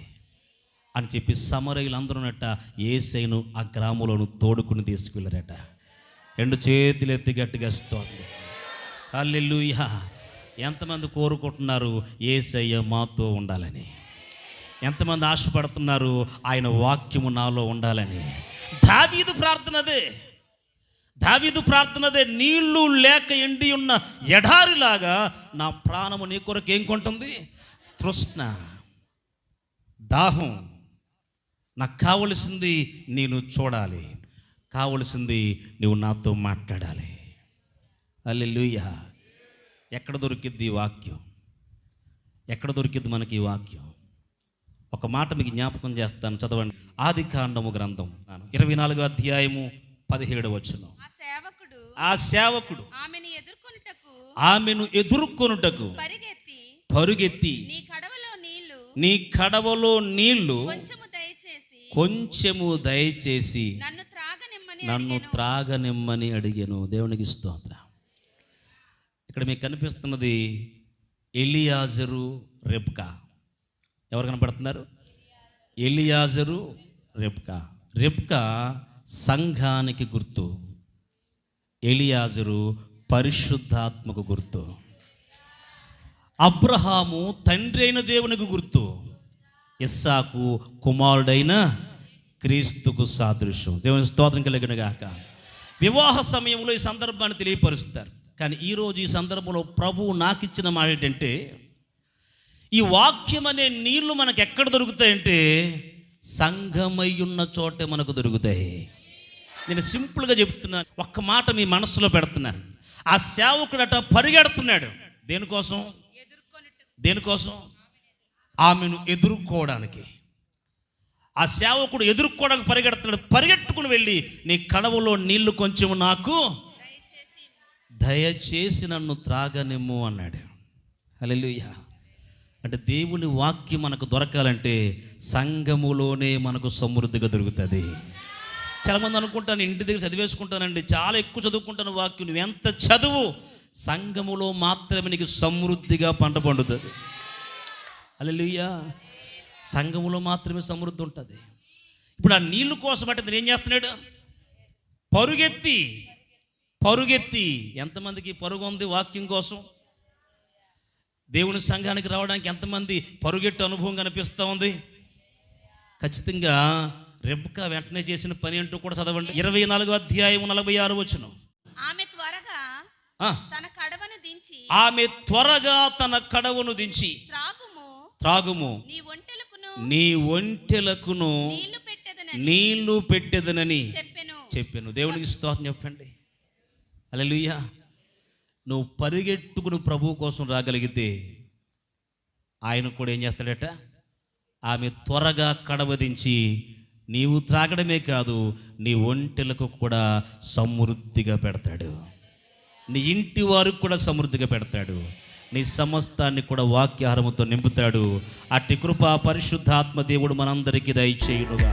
Speaker 1: అని చెప్పి సమరయులు అందరూ నట్ట యేసయ్యను ఆ గ్రామంలోను తోడుకుని తీసుకువెళ్ళారట. రెండు చేతులు ఎత్తి గట్టిగా స్తోత్రం. హల్లెలూయా. ఎంతమంది కోరుకుంటున్నారు యేసయ్య మాతో ఉండాలని? ఎంతమంది ఆశపడుతున్నారు ఆయన వాక్యము నాలో ఉండాలని? దావీదు ప్రార్థనదే. నీళ్లు లేక ఎండి ఉన్న ఎడారిలాగా నా ప్రాణము నీ కొరకు ఏం కొంటుంది? తృష్ణ, దాహం. నాకు కావలసింది నేను చూడాలి, కావలసింది నువ్వు నాతో మాట్లాడాలి. హల్లెలూయా. ఎక్కడ దొరికిద్ది ఈ వాక్యం? ఎక్కడ దొరికిద్ది మనకి ఈ వాక్యం? ఒక మాట మీకు జ్ఞాపకం చేస్తాను, చదవండి. ఆదికాండము గ్రంథం 24వ అధ్యాయము 17వ వచనం. ఆ సేవకుడు ఆమెను ఎదుర్కొనుటకు పరుగెత్తి నీ కడవలో నీళ్లు కొంచెము దయచేసి నన్ను త్రాగనిమ్మని అడిగాను. దేవునికి స్తోత్రం. ఇక్కడ మీకు కనిపిస్తున్నది ఎలియాజరు, రెబ్కా. ఎవరు కనపడుతున్నారు? ఎలియాజరు, రెబ్కా. రెబ్కా సంఘానికి గుర్తు, ఎలియాజరు పరిశుద్ధాత్మకు గుర్తు. అబ్రహాము తండ్రి అయిన దేవునికి గుర్తు, ఇస్సాకు కుమారుడైన క్రీస్తుకు సాదృశ్యం. దేవుని స్తోత్రం కలిగిన గాక. వివాహ సమయంలో ఈ సందర్భాన్ని తెలియపరుస్తారు. కానీ ఈరోజు ఈ సందర్భంలో ప్రభువు నాకు ఇచ్చిన మాట ఏంటంటే, ఈ వాక్యం అనే నీళ్లు మనకు ఎక్కడ దొరుకుతాయంటే సంఘమై ఉన్న చోటే మనకు దొరుకుతాయి. నేను సింపుల్గా చెప్తున్నాను, ఒక్క మాట మీ మనస్సులో పెడుతున్నాను. ఆ సేవకుడట పరిగెడుతున్నాడు. దేనికోసం? దేనికోసం? ఆమెను ఎదుర్కోవడానికి. ఆ సేవకుడు ఎదుర్కోవడానికి పరిగెడుతున్నాడు. పరిగెట్టుకుని వెళ్ళి, నీ కడవలో నీళ్లు కొంచెం నాకు దయచేసి నన్ను త్రాగనిమ్ము అన్నాడు. హల్లెలూయా. అంటే దేవుని వాక్యం మనకు దొరకాలంటే సంఘములోనే మనకు సమృద్ధిగా దొరుకుతుంది. చాలామంది అనుకుంటాను, ఇంటి దగ్గర చదివేసుకుంటానండి, చాలా ఎక్కువ చదువుకుంటాను వాక్యం. నువ్వు ఎంత చదువు, సంఘములో మాత్రమే నీకు సమృద్ధిగా పంట పండుతుంది. హల్లెలూయా. సంఘములో మాత్రమే సమృద్ధి ఉంటుంది. ఇప్పుడు ఆ నీళ్ళు కోసం అంటే ఏం చేస్తున్నాడు? పరుగెత్తి ఎంతమందికి పరుగు ఉంది వాక్యం కోసం? దేవుని సంఘానికి రావడానికి ఎంతమంది పరుగెట్టు అనుభవం కనిపిస్తూ ఉంది? ఖచ్చితంగా రెబ్కా వెంటనే చేసిన పని అంటూ కూడా చదవండి. 24వ అధ్యాయం 46 వచనం.
Speaker 2: ఆమె త్వరగా తన కడవను దించి త్రాగుము, నీ ఒంటెలకును నీళ్లు పెట్టెదనని చెప్పెను. దేవునికి స్తోత్రం చెప్పండి. హల్లెలూయా. నువ్వు పరిగెట్టుకుని ప్రభు కోసం రాగలిగితే ఆయన కూడా ఏం చేస్తాడట? ఆమె త్వరగా కడవదించి నీవు త్రాగడమే కాదు, నీ ఒంటెలకు కూడా సమృద్ధిగా పెడతాడు. నీ ఇంటి వారికి కూడా సమృద్ధిగా పెడతాడు. నీ సమస్తాన్ని కూడా వాక్యాహారముతో నింపుతాడు. అట్టి కృప పరిశుద్ధాత్మ దేవుడు మనందరికీ దయచేయునుగా.